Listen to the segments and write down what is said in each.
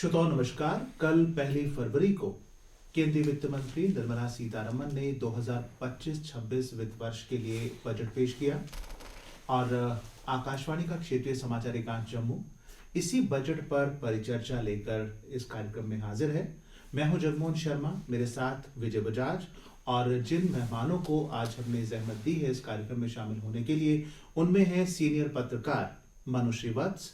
श्रोताओं नमस्कार। कल 1 फरवरी को केंद्रीय वित्त मंत्री निर्मला सीतारमण ने 2025-26 वित्त वर्ष के लिए बजट पेश किया और आकाशवाणी का क्षेत्रीय समाचार एकांश जम्मू इसी बजट पर परिचर्चा लेकर इस कार्यक्रम में हाजिर है। मैं हूं जगमोहन शर्मा, मेरे साथ विजय बजाज, और जिन मेहमानों को आज हमने जहमत दी है इस कार्यक्रम में शामिल होने के लिए, उनमें हैं सीनियर पत्रकार Manu Shrivats,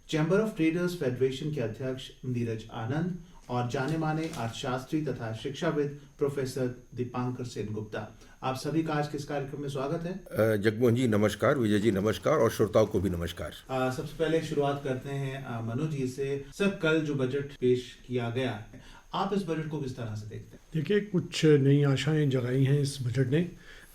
chamber of traders federation के अध्यक्ष नीरज आनंद और जाने माने अर्थशास्त्री तथा शिक्षाविद प्रोफेसर दीपांकर सेनगुप्ता। आप सभी का आज के इस कार्यक्रम में स्वागत है। जगमोहन जी नमस्कार, विजय जी नमस्कार और श्रोताओं को भी नमस्कार। सबसे पहले शुरुआत करते हैं मनु जी से। सर, कल जो बजट पेश किया गया है, आप इस बजट को किस तरह से देखते हैं? देखिए, कुछ नई आशाएं जगाई हैं इस बजट ने,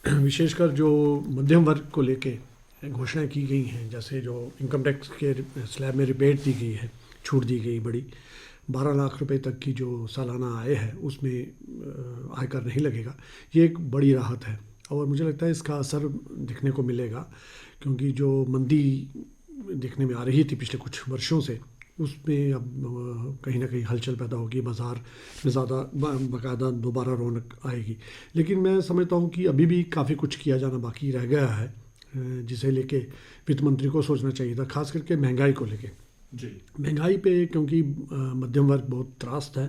विशेषकर जो मध्यम वर्ग को लेके घोषणाएं की गई हैं, जैसे जो इनकम टैक्स के स्लैब में रिबेट दी गई है, छूट दी गई बड़ी, 12 लाख रुपए तक की जो सालाना आय है उसमें आयकर नहीं लगेगा। ये एक बड़ी राहत है और मुझे लगता है इसका असर दिखने को मिलेगा, क्योंकि जो मंदी दिखने में आ रही थी पिछले कुछ वर्षों से, उसमें अब कहीं ना कहीं हलचल पैदा होगी, बाज़ार में ज़्यादा बाकायदा दोबारा रौनक आएगी। लेकिन मैं समझता हूँ कि अभी भी काफ़ी कुछ किया जाना बाकी रह गया है, जिसे लेके वित्त मंत्री को सोचना चाहिए था, खास करके महंगाई को लेके। जी, महंगाई पे क्योंकि मध्यम वर्ग बहुत त्रास्त है,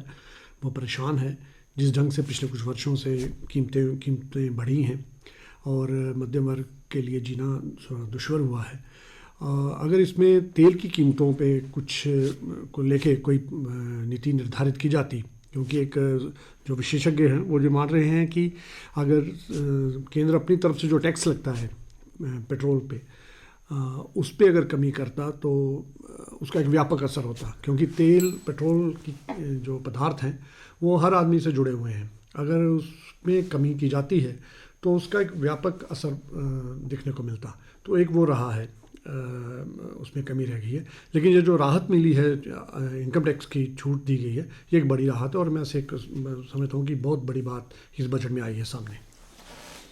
वो परेशान है। जिस ढंग से पिछले कुछ वर्षों से कीमतें बढ़ी हैं और मध्यम वर्ग के लिए जीना दुश्वार हुआ है। अगर इसमें तेल की कीमतों पे कुछ को लेके कोई नीति निर्धारित की जाती, क्योंकि एक जो विशेषज्ञ हैं वो जो मान रहे हैं कि अगर केंद्र अपनी तरफ से जो टैक्स लगता है पेट्रोल पे, उस पे अगर कमी करता तो उसका एक व्यापक असर होता, क्योंकि तेल पेट्रोल की जो पदार्थ हैं वो हर आदमी से जुड़े हुए हैं। अगर उसमें कमी की जाती है तो उसका एक व्यापक असर दिखने को मिलता। तो एक वो रहा है, उसमें कमी रह गई है। लेकिन ये जो राहत मिली है, इनकम टैक्स की छूट दी गई है, ये एक बड़ी राहत है और मैं समझता हूँ कि बहुत बड़ी बात इस बजट में आई है सामने।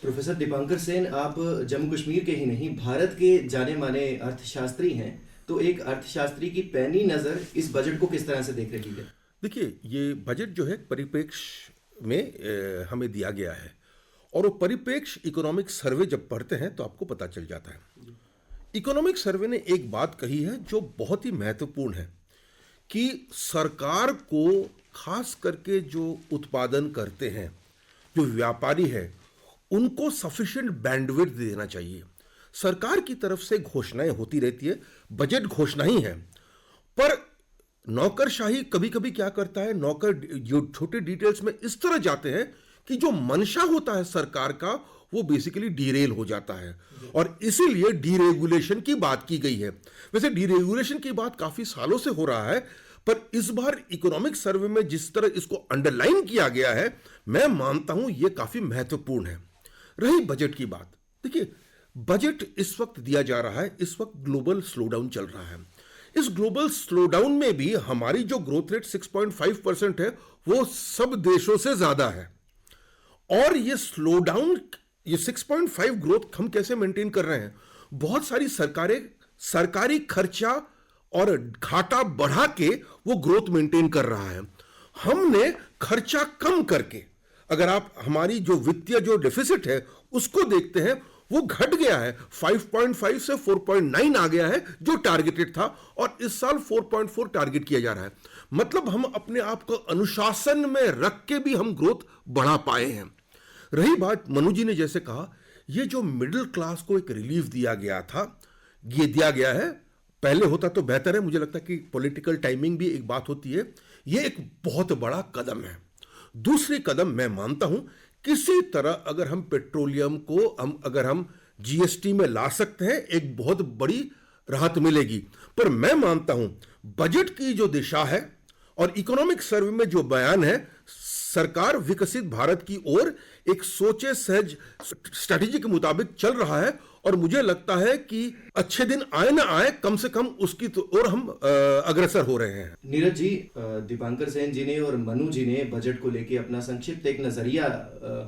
प्रोफेसर दीपांकर सेन, आप जम्मू कश्मीर के ही नहीं भारत के जाने माने अर्थशास्त्री हैं, तो एक अर्थशास्त्री की पैनी नज़र इस बजट को किस तरह से देख रही है? देखिए, ये बजट जो है परिप्रेक्ष्य में हमें दिया गया है और वो परिप्रेक्ष्य इकोनॉमिक सर्वे जब पढ़ते हैं तो आपको पता चल जाता है। इकोनॉमिक सर्वे ने एक बात कही है जो बहुत ही महत्वपूर्ण है कि सरकार को खास करके जो उत्पादन करते हैं, जो व्यापारी है, उनको सफिशिएंट बैंडविड्थ देना चाहिए। सरकार की तरफ से घोषणाएं होती रहती है, बजट घोषणा ही है, पर नौकरशाही कभी कभी क्या करता है, नौकर जो छोटे डिटेल्स में इस तरह जाते हैं कि जो मंशा होता है सरकार का वो बेसिकली डीरेल हो जाता है और इसीलिए डीरेगुलेशन की बात की गई है। वैसे डीरेगुलेशन की बात काफी सालों से हो रहा है, पर इस बार इकोनॉमिक सर्वे में जिस तरह इसको अंडरलाइन किया गया है, मैं मानता हूं यह काफी महत्वपूर्ण है। रही बजट की बात, देखिए बजट इस वक्त दिया जा रहा है, इस वक्त ग्लोबल स्लोडाउन चल रहा है। इस ग्लोबल स्लोडाउन में भी हमारी जो ग्रोथ रेट 6.5% है वो सब देशों से ज्यादा है और ये स्लोडाउन, ये 6.5 ग्रोथ हम कैसे मेंटेन कर रहे हैं? बहुत सारी सरकारी खर्चा और घाटा बढ़ा के वो ग्रोथ मेंटेन कर रहा है। हमने खर्चा कम करके, अगर आप हमारी जो वित्तीय जो डेफिसिट है उसको देखते हैं, वो घट गया है, 5.5 से 4.9 आ गया है जो टारगेटेड था, और इस साल 4.4 टारगेट किया जा रहा है। मतलब हम अपने आप को अनुशासन में रख के भी हम ग्रोथ बढ़ा पाए हैं। रही बात मनु जी ने जैसे कहा, ये जो मिडिल क्लास को एक रिलीफ दिया गया था, ये दिया गया है, पहले होता तो बेहतर है। मुझे लगता है कि पॉलिटिकल टाइमिंग भी एक बात होती है। ये एक बहुत बड़ा कदम है। दूसरी कदम मैं मानता हूं, किसी तरह अगर हम पेट्रोलियम को अगर हम जीएसटी में ला सकते हैं, एक बहुत बड़ी राहत मिलेगी। पर मैं मानता हूं बजट की जो दिशा है और इकोनॉमिक सर्वे में जो बयान है, सरकार विकसित भारत की ओर एक सोचे सहज स्ट्रैटेजी के मुताबिक चल रहा है और मुझे लगता है कि अच्छे दिन आए ना आए, कम से कम उसकी ओर हम अग्रसर हो रहे हैं। नीरज जी, दीपांकर सेन जी ने और मनु जी ने बजट को लेके अपना संक्षिप्त एक नजरिया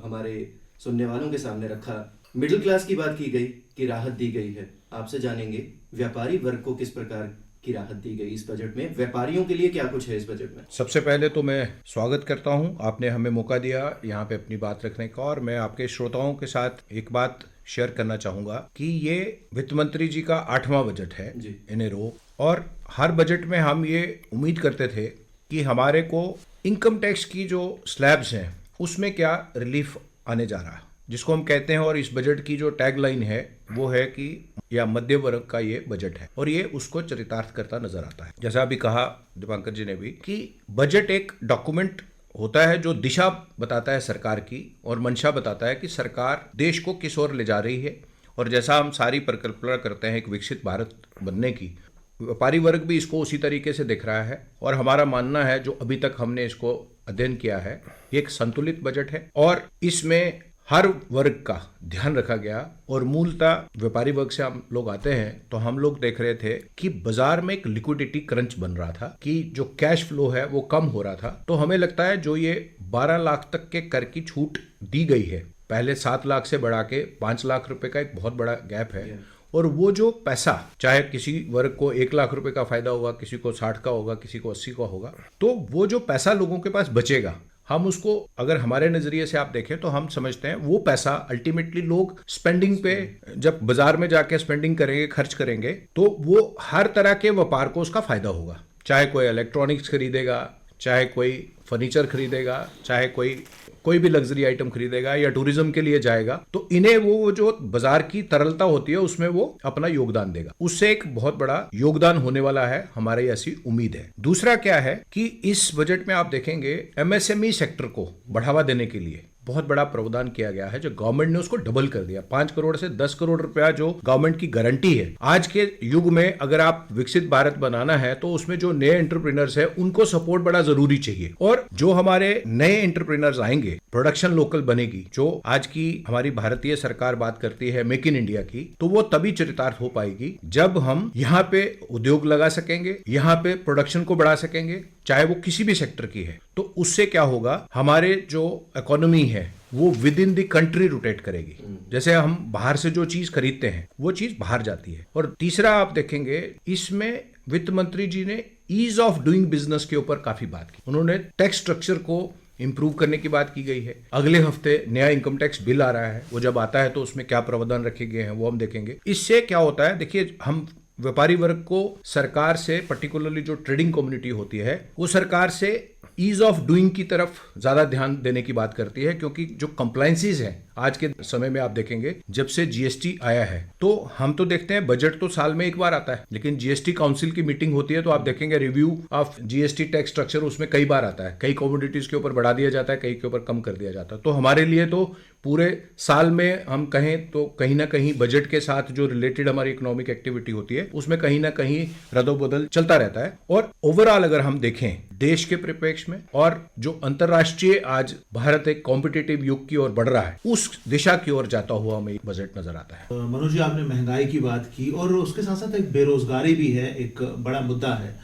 हमारे सुनने वालों के सामने रखा। मिडिल क्लास की बात की गई कि राहत दी गई है। आपसे जानेंगे व्यापारी वर्ग को किस प्रकार की राहत दी गई इस बजट में। व्यापारियों के लिए क्या कुछ है इस बजट में? सबसे पहले तो मैं स्वागत करता हूं, आपने हमें मौका दिया यहाँ पे अपनी बात रखने का, और मैं आपके श्रोताओं के साथ एक बात शेयर करना चाहूँगा कि ये वित्त मंत्री जी का 8वां बजट है इन ए रो, और हर बजट में हम ये उम्मीद करते थे कि हमारे को इनकम टैक्स की जो स्लैब्स हैं उसमें क्या रिलीफ आने जा रहा है, जिसको हम कहते हैं, और इस बजट की जो टैगलाइन है वो है कि या मध्य वर्ग का ये बजट है, और ये उसको चरितार्थ करता नजर आता है। जैसा अभी कहा दीपांकर जी ने भी कि बजट एक डॉक्यूमेंट होता है जो दिशा बताता है सरकार की, और मंशा बताता है कि सरकार देश को किस ओर ले जा रही है। और जैसा हम सारी परिकल्पना करते हैं एक विकसित भारत बनने की, व्यापारी वर्ग भी इसको उसी तरीके से देख रहा है। और हमारा मानना है, जो अभी तक हमने इसको अध्ययन किया है, ये एक संतुलित बजट है और इसमें हर वर्ग का ध्यान रखा गया। और मूलतः व्यापारी वर्ग से हम लोग आते हैं तो हम लोग देख रहे थे कि बाजार में एक लिक्विडिटी क्रंच बन रहा था, कि जो कैश फ्लो है वो कम हो रहा था। तो हमें लगता है जो ये 12 लाख तक के कर की छूट दी गई है, पहले 7 लाख से बढ़ा के 5 लाख रुपए का एक बहुत बड़ा गैप है। और वो जो पैसा, चाहे किसी वर्ग को 1 लाख रुपए का फायदा होगा, किसी को 60 का होगा, किसी को 80 का होगा, तो वो जो पैसा लोगों के पास बचेगा, हम उसको अगर हमारे नजरिए से आप देखें तो हम समझते हैं वो पैसा अल्टीमेटली लोग स्पेंडिंग पे, जब बाजार में जाके स्पेंडिंग करेंगे, खर्च करेंगे, तो वो हर तरह के व्यापार को उसका फायदा होगा। चाहे कोई इलेक्ट्रॉनिक्स खरीदेगा, चाहे कोई फर्नीचर खरीदेगा, चाहे कोई भी लग्जरी आइटम खरीदेगा या टूरिज्म के लिए जाएगा, तो इन्हें वो जो बाजार की तरलता होती है उसमें वो अपना योगदान देगा। उससे एक बहुत बड़ा योगदान होने वाला है, हमारी ऐसी उम्मीद है। दूसरा क्या है कि इस बजट में आप देखेंगे एमएसएमई सेक्टर को बढ़ावा देने के लिए बहुत बड़ा प्रावधान किया गया है, जो गवर्नमेंट ने उसको डबल कर दिया। 5 करोड़ से 10 करोड़ रुपया जो गवर्नमेंट की गारंटी है। आज के युग में अगर आप विकसित भारत बनाना है तो उसमें जो नए एंटरप्रेन्योर्स है उनको सपोर्ट बड़ा जरूरी चाहिए। और जो हमारे नए एंटरप्रेन्योर्स आएंगे, प्रोडक्शन लोकल बनेगी, जो आज की हमारी भारतीय सरकार बात करती है मेक इन इंडिया की, तो वो तभी चरितार्थ हो पाएगी जब हम यहाँ पे उद्योग लगा सकेंगे, यहाँ पे प्रोडक्शन को बढ़ा सकेंगे, चाहे वो किसी भी सेक्टर की है। तो उससे क्या होगा, हमारे जो इकोनॉमी है वो with in the country rotate करेगी। जैसे हम बाहर से जो चीज खरीदते हैं वो चीज बाहर जाती है। और तीसरा आप देखेंगे इसमें वित्त मंत्री जी ने ईज ऑफ डूइंग बिजनेस के ऊपर काफी बात की। उन्होंने टैक्स स्ट्रक्चर को इंप्रूव करने की बात की गई है। अगले हफ्ते नया इनकम टैक्स बिल आ रहा है, वो जब आता है तो उसमें क्या प्रावधान रखे गए हैं वो हम देखेंगे। इससे क्या होता है, देखिए, हम व्यापारी वर्ग को सरकार से, पर्टिकुलरली जो ट्रेडिंग कम्युनिटी होती है, वो सरकार से ईज ऑफ डूइंग की तरफ ज्यादा ध्यान देने की बात करती है, क्योंकि जो कंप्लायंसेस हैं आज के समय में आप देखेंगे, जब से जीएसटी आया है, तो हम तो देखते हैं बजट तो साल में एक बार आता है, लेकिन जीएसटी काउंसिल की मीटिंग होती है तो आप देखेंगे review of GST tax structure उसमें कई बार आता है। कई कमोडिटीज के ऊपर बढ़ा दिया जाता है, कई के ऊपर कम कर दिया जाता है। तो हमारे लिए तो पूरे साल में हम कहें तो कहीं ना कहीं बजट के साथ जो रिलेटेड हमारी इकोनॉमिक एक्टिविटी होती है उसमें कहीं ना कहीं रद्दोबदल चलता रहता है। और ओवरऑल अगर हम देखें देश के परिप्रेक्ष्य में, और जो अंतर्राष्ट्रीय आज भारत एक कॉम्पिटिटिव युग की ओर बढ़ रहा है, उस दिशा की ओर जाता हुआ हमें बजट नजर आता है। मनोज जी, आपने महंगाई की बात की और उसके साथ साथ एक बेरोजगारी भी है, एक बड़ा मुद्दा है।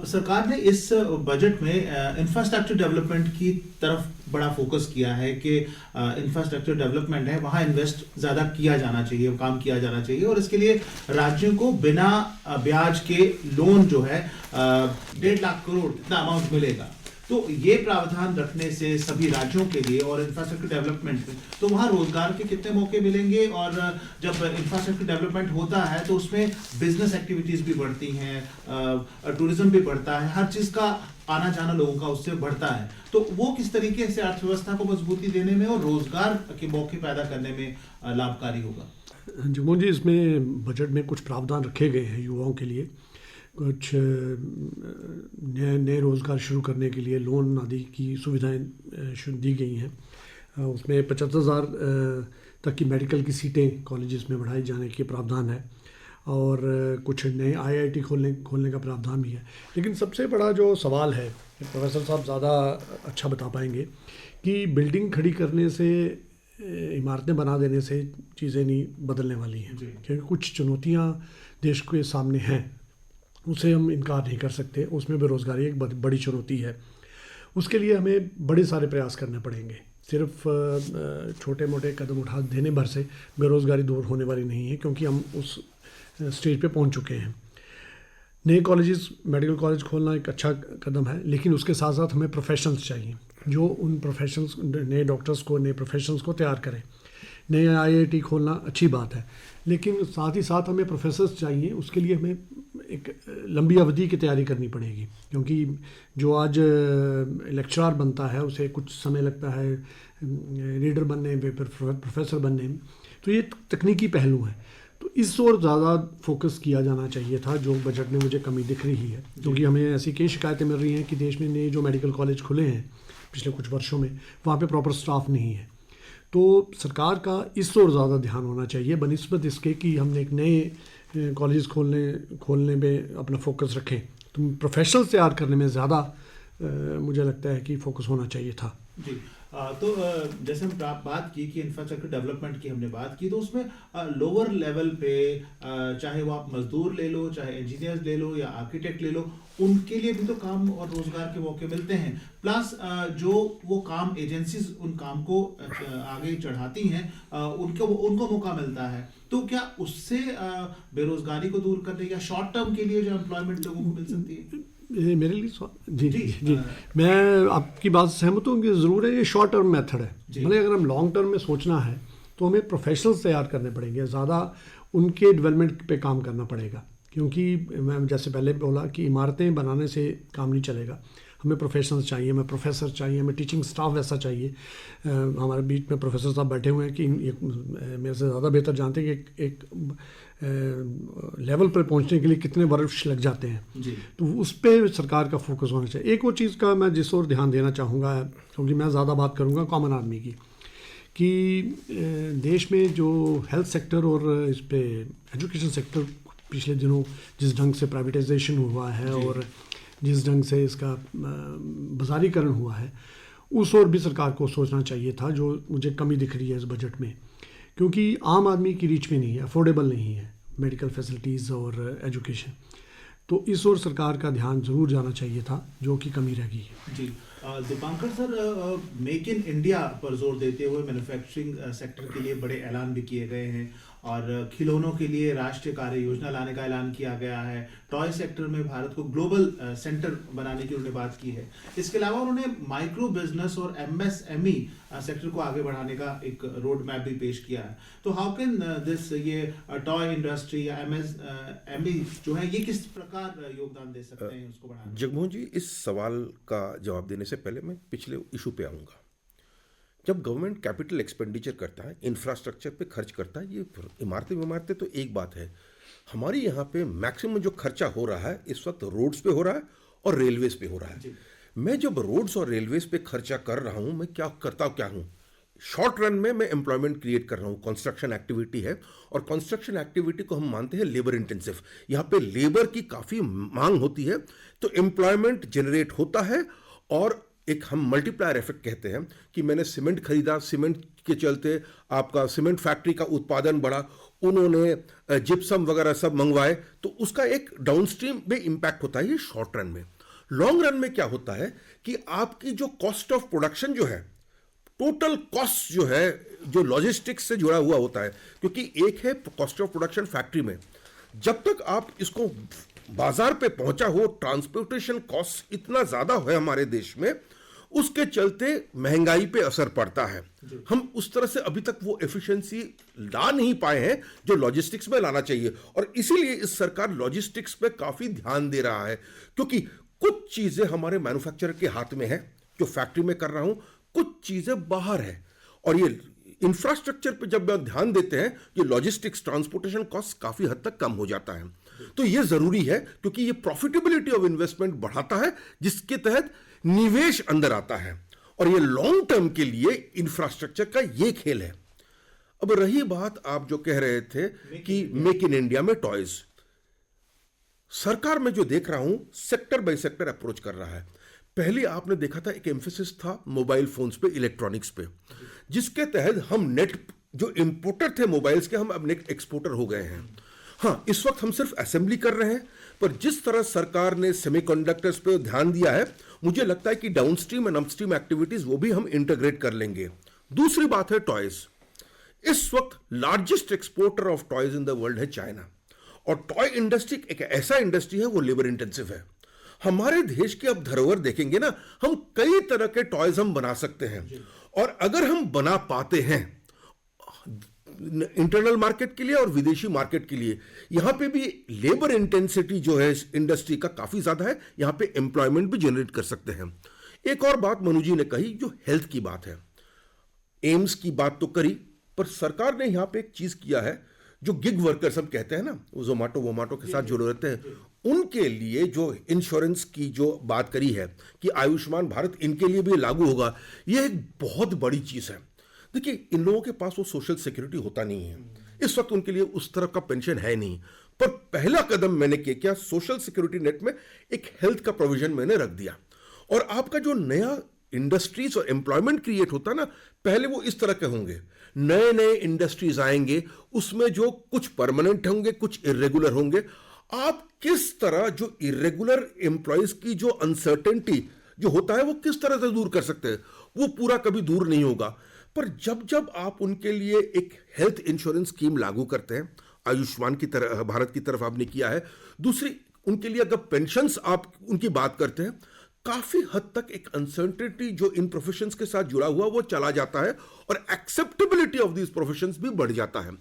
सरकार ने इस बजट में इंफ्रास्ट्रक्चर डेवलपमेंट की तरफ बड़ा फोकस किया है कि इंफ्रास्ट्रक्चर डेवलपमेंट है वहाँ इन्वेस्ट ज़्यादा किया जाना चाहिए, काम किया जाना चाहिए, और इसके लिए राज्यों को बिना ब्याज के लोन जो है 1.5 लाख करोड़ इतना अमाउंट मिलेगा। तो ये प्रावधान रखने से सभी राज्यों के लिए और इंफ्रास्ट्रक्चर डेवलपमेंट में, तो वहाँ रोजगार के कितने मौके मिलेंगे, और जब इंफ्रास्ट्रक्चर डेवलपमेंट होता है तो उसमें बिजनेस एक्टिविटीज भी बढ़ती हैं, टूरिज्म भी बढ़ता है, हर चीज का आना जाना लोगों का उससे बढ़ता है। तो वो किस तरीके से अर्थव्यवस्था को मजबूती देने में और रोजगार के मौके पैदा करने में लाभकारी होगा? जुमोन जी, इसमें बजट में कुछ प्रावधान रखे गए हैं युवाओं के लिए, कुछ नए रोज़गार शुरू करने के लिए लोन आदि की सुविधाएं दी गई हैं। उसमें 75,000 तक की मेडिकल की सीटें कॉलेजेस में बढ़ाई जाने के प्रावधान है, और कुछ नए आईआईटी खोलने का प्रावधान भी है। लेकिन सबसे बड़ा जो सवाल है, प्रोफेसर साहब ज़्यादा अच्छा बता पाएंगे, कि बिल्डिंग खड़ी करने से, इमारतें बना देने से चीज़ें नहीं बदलने वाली हैं, क्योंकि कुछ चुनौतियाँ देश के सामने हैं, उसे हम इनकार नहीं कर सकते। उसमें बेरोज़गारी एक बड़ी चुनौती है। उसके लिए हमें बड़े सारे प्रयास करने पड़ेंगे। सिर्फ छोटे मोटे कदम उठा देने भर से बेरोज़गारी दूर होने वाली नहीं है, क्योंकि हम उस स्टेज पे पहुंच चुके हैं। नए कॉलेजेस, मेडिकल कॉलेज खोलना एक अच्छा कदम है, लेकिन उसके साथ साथ हमें प्रोफेशनल्स चाहिए जो उन प्रोफेशनल्स, नए डॉक्टर्स को, नए प्रोफेशनल्स को तैयार करें। नए IIT खोलना अच्छी बात है, लेकिन साथ ही साथ हमें प्रोफेसर्स चाहिए। उसके लिए हमें एक लंबी अवधि की तैयारी करनी पड़ेगी, क्योंकि जो आज लेक्चरर बनता है उसे कुछ समय लगता है रीडर बनने में, फिर प्रोफेसर बनने में। तो ये तकनीकी पहलू हैं, तो इस ओर ज़्यादा फोकस किया जाना चाहिए था, जो बजट में मुझे कमी दिख रही है। क्योंकि हमें ऐसी कई शिकायतें मिल रही हैं कि देश में नए जो मेडिकल कॉलेज खुले हैं पिछले कुछ वर्षों में, वहाँ पे प्रॉपर स्टाफ नहीं है। तो सरकार का इस ओर ज़्यादा ध्यान होना चाहिए बनिस्बत इसके कि हमने एक नए कॉलेज खोलने में अपना फोकस रखें। तो प्रोफेशनल्स तैयार करने में ज़्यादा मुझे लगता है कि फोकस होना चाहिए था। जी। तो जैसे हम बात की कि इंफ्रास्ट्रक्चर डेवलपमेंट की हमने बात की, तो उसमें लोअर लेवल पे चाहे वो आप मजदूर ले लो, चाहे इंजीनियर्स ले लो या आर्किटेक्ट ले लो, उनके लिए भी तो काम और रोजगार के मौके मिलते हैं। प्लस जो वो काम एजेंसीज उन काम को आगे चढ़ाती हैं, उनको मौका मिलता है। तो क्या उससे बेरोजगारी को दूर करने या शॉर्ट टर्म के लिए जो एम्प्लॉयमेंट लोगों को मिल सकती है? मेरे लिए जी, मैं आपकी बात से सहमत हूँ कि ज़रूर है, ये शॉर्ट टर्म मेथड है। मतलब अगर हम लॉन्ग टर्म में सोचना है तो हमें प्रोफेशनल्स तैयार करने पड़ेंगे, ज़्यादा उनके डेवलपमेंट पे काम करना पड़ेगा। क्योंकि मैं जैसे पहले बोला कि इमारतें बनाने से काम नहीं चलेगा, हमें प्रोफेशनल्स चाहिए, हमें प्रोफेसर चाहिए, हमें टीचिंग स्टाफ वैसा चाहिए। हमारे बीच में प्रोफेसर साहब बैठे हुए हैं कि मेरे से ज़्यादा बेहतर जानते हैं कि एक लेवल पर पहुंचने के लिए कितने वर्ष लग जाते हैं जी। तो उस पर सरकार का फोकस होना चाहिए। एक और चीज़ का मैं जिस ओर ध्यान देना चाहूँगा, क्योंकि मैं ज़्यादा बात करूँगा कॉमन आदमी की, कि देश में जो हेल्थ सेक्टर और इस पे एजुकेशन सेक्टर पिछले दिनों जिस ढंग से प्राइवेटाइजेशन हुआ है और जिस ढंग से इसका बाजारीकरण हुआ है, उस ओर भी सरकार को सोचना चाहिए था, जो मुझे कमी दिख रही है इस बजट में। क्योंकि आम आदमी की रीच में नहीं है, अफोर्डेबल नहीं है मेडिकल फैसिलिटीज़ और एजुकेशन। तो इस ओर सरकार का ध्यान ज़रूर जाना चाहिए था, जो कि कमी रह गई है। जी। Dipankar sir, make in India पर जोर देते हुए मैन्युफैक्चरिंग सेक्टर के लिए बड़े ऐलान भी किए गए हैं, और खिलौनों के लिए राष्ट्रीय कार्य योजना लाने का ऐलान किया गया है। टॉय सेक्टर में भारत को ग्लोबल सेंटर बनाने की उन्होंने बात की है। इसके अलावा उन्होंने माइक्रो बिजनेस और MSME सेक्टर को आगे बढ़ाने का एक रोड मैप भी पेश किया है। तो हाउ कैन दिस, ये टॉय इंडस्ट्री या MSME जो है, ये किस प्रकार योगदान दे सकते हैं उसको बढ़ाने? जगमोहन जी, इस सवाल का जवाब देने से पहले मैं पिछले इशू पे आऊँगा। जब गवर्नमेंट कैपिटल एक्सपेंडिचर करता है, इंफ्रास्ट्रक्चर पे खर्च करता है, ये इमारतें तो एक बात है। हमारे यहाँ पे मैक्सिमम जो खर्चा हो रहा है इस वक्त रोड्स पे हो रहा है और रेलवेज पे हो रहा है। मैं जब रोड्स और रेलवेज पे खर्चा कर रहा हूँ, मैं क्या हूँ, शॉर्ट रन में मैं एम्प्लॉयमेंट क्रिएट कर रहा हूँ। कंस्ट्रक्शन एक्टिविटी है, और कंस्ट्रक्शन एक्टिविटी को हम मानते हैं लेबर इंटेंसिव। यहाँ पे लेबर की काफ़ी मांग होती है, तो एम्प्लॉयमेंट जनरेट होता है। और एक हम मल्टीप्लायर इफेक्ट कहते हैं कि मैंने सीमेंट खरीदा, सीमेंट के चलते आपका सीमेंट फैक्ट्री का उत्पादन बढ़ा, उन्होंने जिप्सम वगैरह सब मंगवाए, तो उसका एक डाउनस्ट्रीम में इंपैक्ट होता है। ये शॉर्ट रन में। लॉन्ग रन में क्या होता है कि आपकी जो कॉस्ट ऑफ प्रोडक्शन जो है, टोटल कॉस्ट जो है, जो लॉजिस्टिक्स से जुड़ा हुआ होता है, क्योंकि एक है कॉस्ट ऑफ प्रोडक्शन फैक्ट्री में, जब तक आप इसको बाजार पे पहुंचा हो, ट्रांसपोर्टेशन कॉस्ट इतना ज्यादा है हमारे देश में, उसके चलते महंगाई पे असर पड़ता है। हम उस तरह से अभी तक वो एफिशिएंसी ला नहीं पाए हैं जो लॉजिस्टिक्स में लाना चाहिए, और इसीलिए इस सरकार लॉजिस्टिक्स पे काफी ध्यान दे रहा है। क्योंकि कुछ चीजें हमारे मैन्युफैक्चरर के हाथ में है, जो फैक्ट्री में कर रहा हूं, कुछ चीजें बाहर है, और ये इंफ्रास्ट्रक्चर पे जब ध्यान देते हैं, ये लॉजिस्टिक्स ट्रांसपोर्टेशन कॉस्ट काफी हद तक कम हो जाता है। तो ये जरूरी है, क्योंकि ये प्रॉफिटेबिलिटी ऑफ इन्वेस्टमेंट बढ़ाता है, जिसके तहत निवेश अंदर आता है, और ये लॉन्ग टर्म के लिए इंफ्रास्ट्रक्चर का ये खेल है। अब रही बात आप जो कह रहे थे कि मेक इन इंडिया में टॉयज, सरकार में जो देख रहा हूं सेक्टर बाय सेक्टर अप्रोच कर रहा है। पहले आपने देखा था एक एम्फेसिस था मोबाइल फोन्स पे, इलेक्ट्रॉनिक्स पे, जिसके तहत हम नेट जो इंपोर्टर थे मोबाइल्स के, हम अब नेट एक्सपोर्टर हो गए हैं। हाँ, इस वक्त हम सिर्फ असेंबली कर रहे हैं, पर जिस तरह सरकार ने सेमीकंडक्टर्स पे ध्यान दिया है, मुझे लगता है कि डाउनस्ट्रीम एंड अपस्ट्रीम एक्टिविटीज वो भी हम इंटीग्रेट कर लेंगे। दूसरी बात है टॉयज। इस वक्त largest exporter of toys in the world है चाइना, और टॉय इंडस्ट्री एक ऐसा इंडस्ट्री है वो लेबर इंटेंसिव है। हमारे देश की अब धरोहर देखेंगे ना, हम कई तरह के टॉयज हम बना सकते हैं, और अगर हम बना पाते हैं इंटरनल मार्केट के लिए और विदेशी मार्केट के लिए, यहां पे भी लेबर इंटेंसिटी जो है इस इंडस्ट्री का काफी ज्यादा है, यहां पे एम्प्लॉयमेंट भी जनरेट कर सकते हैं। एक और बात मनु जी ने कही जो हेल्थ की बात है, एम्स की बात तो करी, पर सरकार ने यहां पे एक चीज किया है जो गिग वर्कर्स हम कहते हैं ना, जोमेटो वोमाटो के साथ जुड़े रहते हैं, उनके लिए जो इंश्योरेंस की जो बात करी है कि आयुष्मान भारत इनके लिए भी लागू होगा, यह एक बहुत बड़ी चीज है। देखिए, इन लोगों के पास वो सोशल सिक्योरिटी होता नहीं है, इस वक्त उनके लिए उस तरह का पेंशन है नहीं, पर पहला कदम मैंने किया, सोशल सिक्योरिटी नेट में एक हेल्थ का प्रोविजन मैंने रख दिया। और आपका जो नया इंडस्ट्रीज और एम्प्लॉयमेंट क्रिएट होता है ना, पहले वो इस तरह के होंगे, नए नए इंडस्ट्रीज आएंगे, उसमें जो कुछ परमानेंट होंगे, कुछ इरेगुलर होंगे। आप किस तरह जो इरेगुलर एम्प्लॉयज की जो अनसर्टेनिटी जो होता है वो किस तरह से दूर कर सकते हैं, वो पूरा कभी दूर नहीं होगा। पर जब जब आप उनके लिए एक हेल्थ इंश्योरेंस स्कीम लागू करते हैं, आयुष्मान की तरह भारत की तरफ आपने किया है, दूसरी उनके लिए अगर पेंशन्स आप उनकी बात करते हैं, काफी हद तक एक अनसर्टेनिटी जो इन प्रोफेशंस के साथ जुड़ा हुआ वो चला जाता है, और एक्सेप्टेबिलिटी ऑफ दीज प्रोफेशंस भी बढ़ जाता है।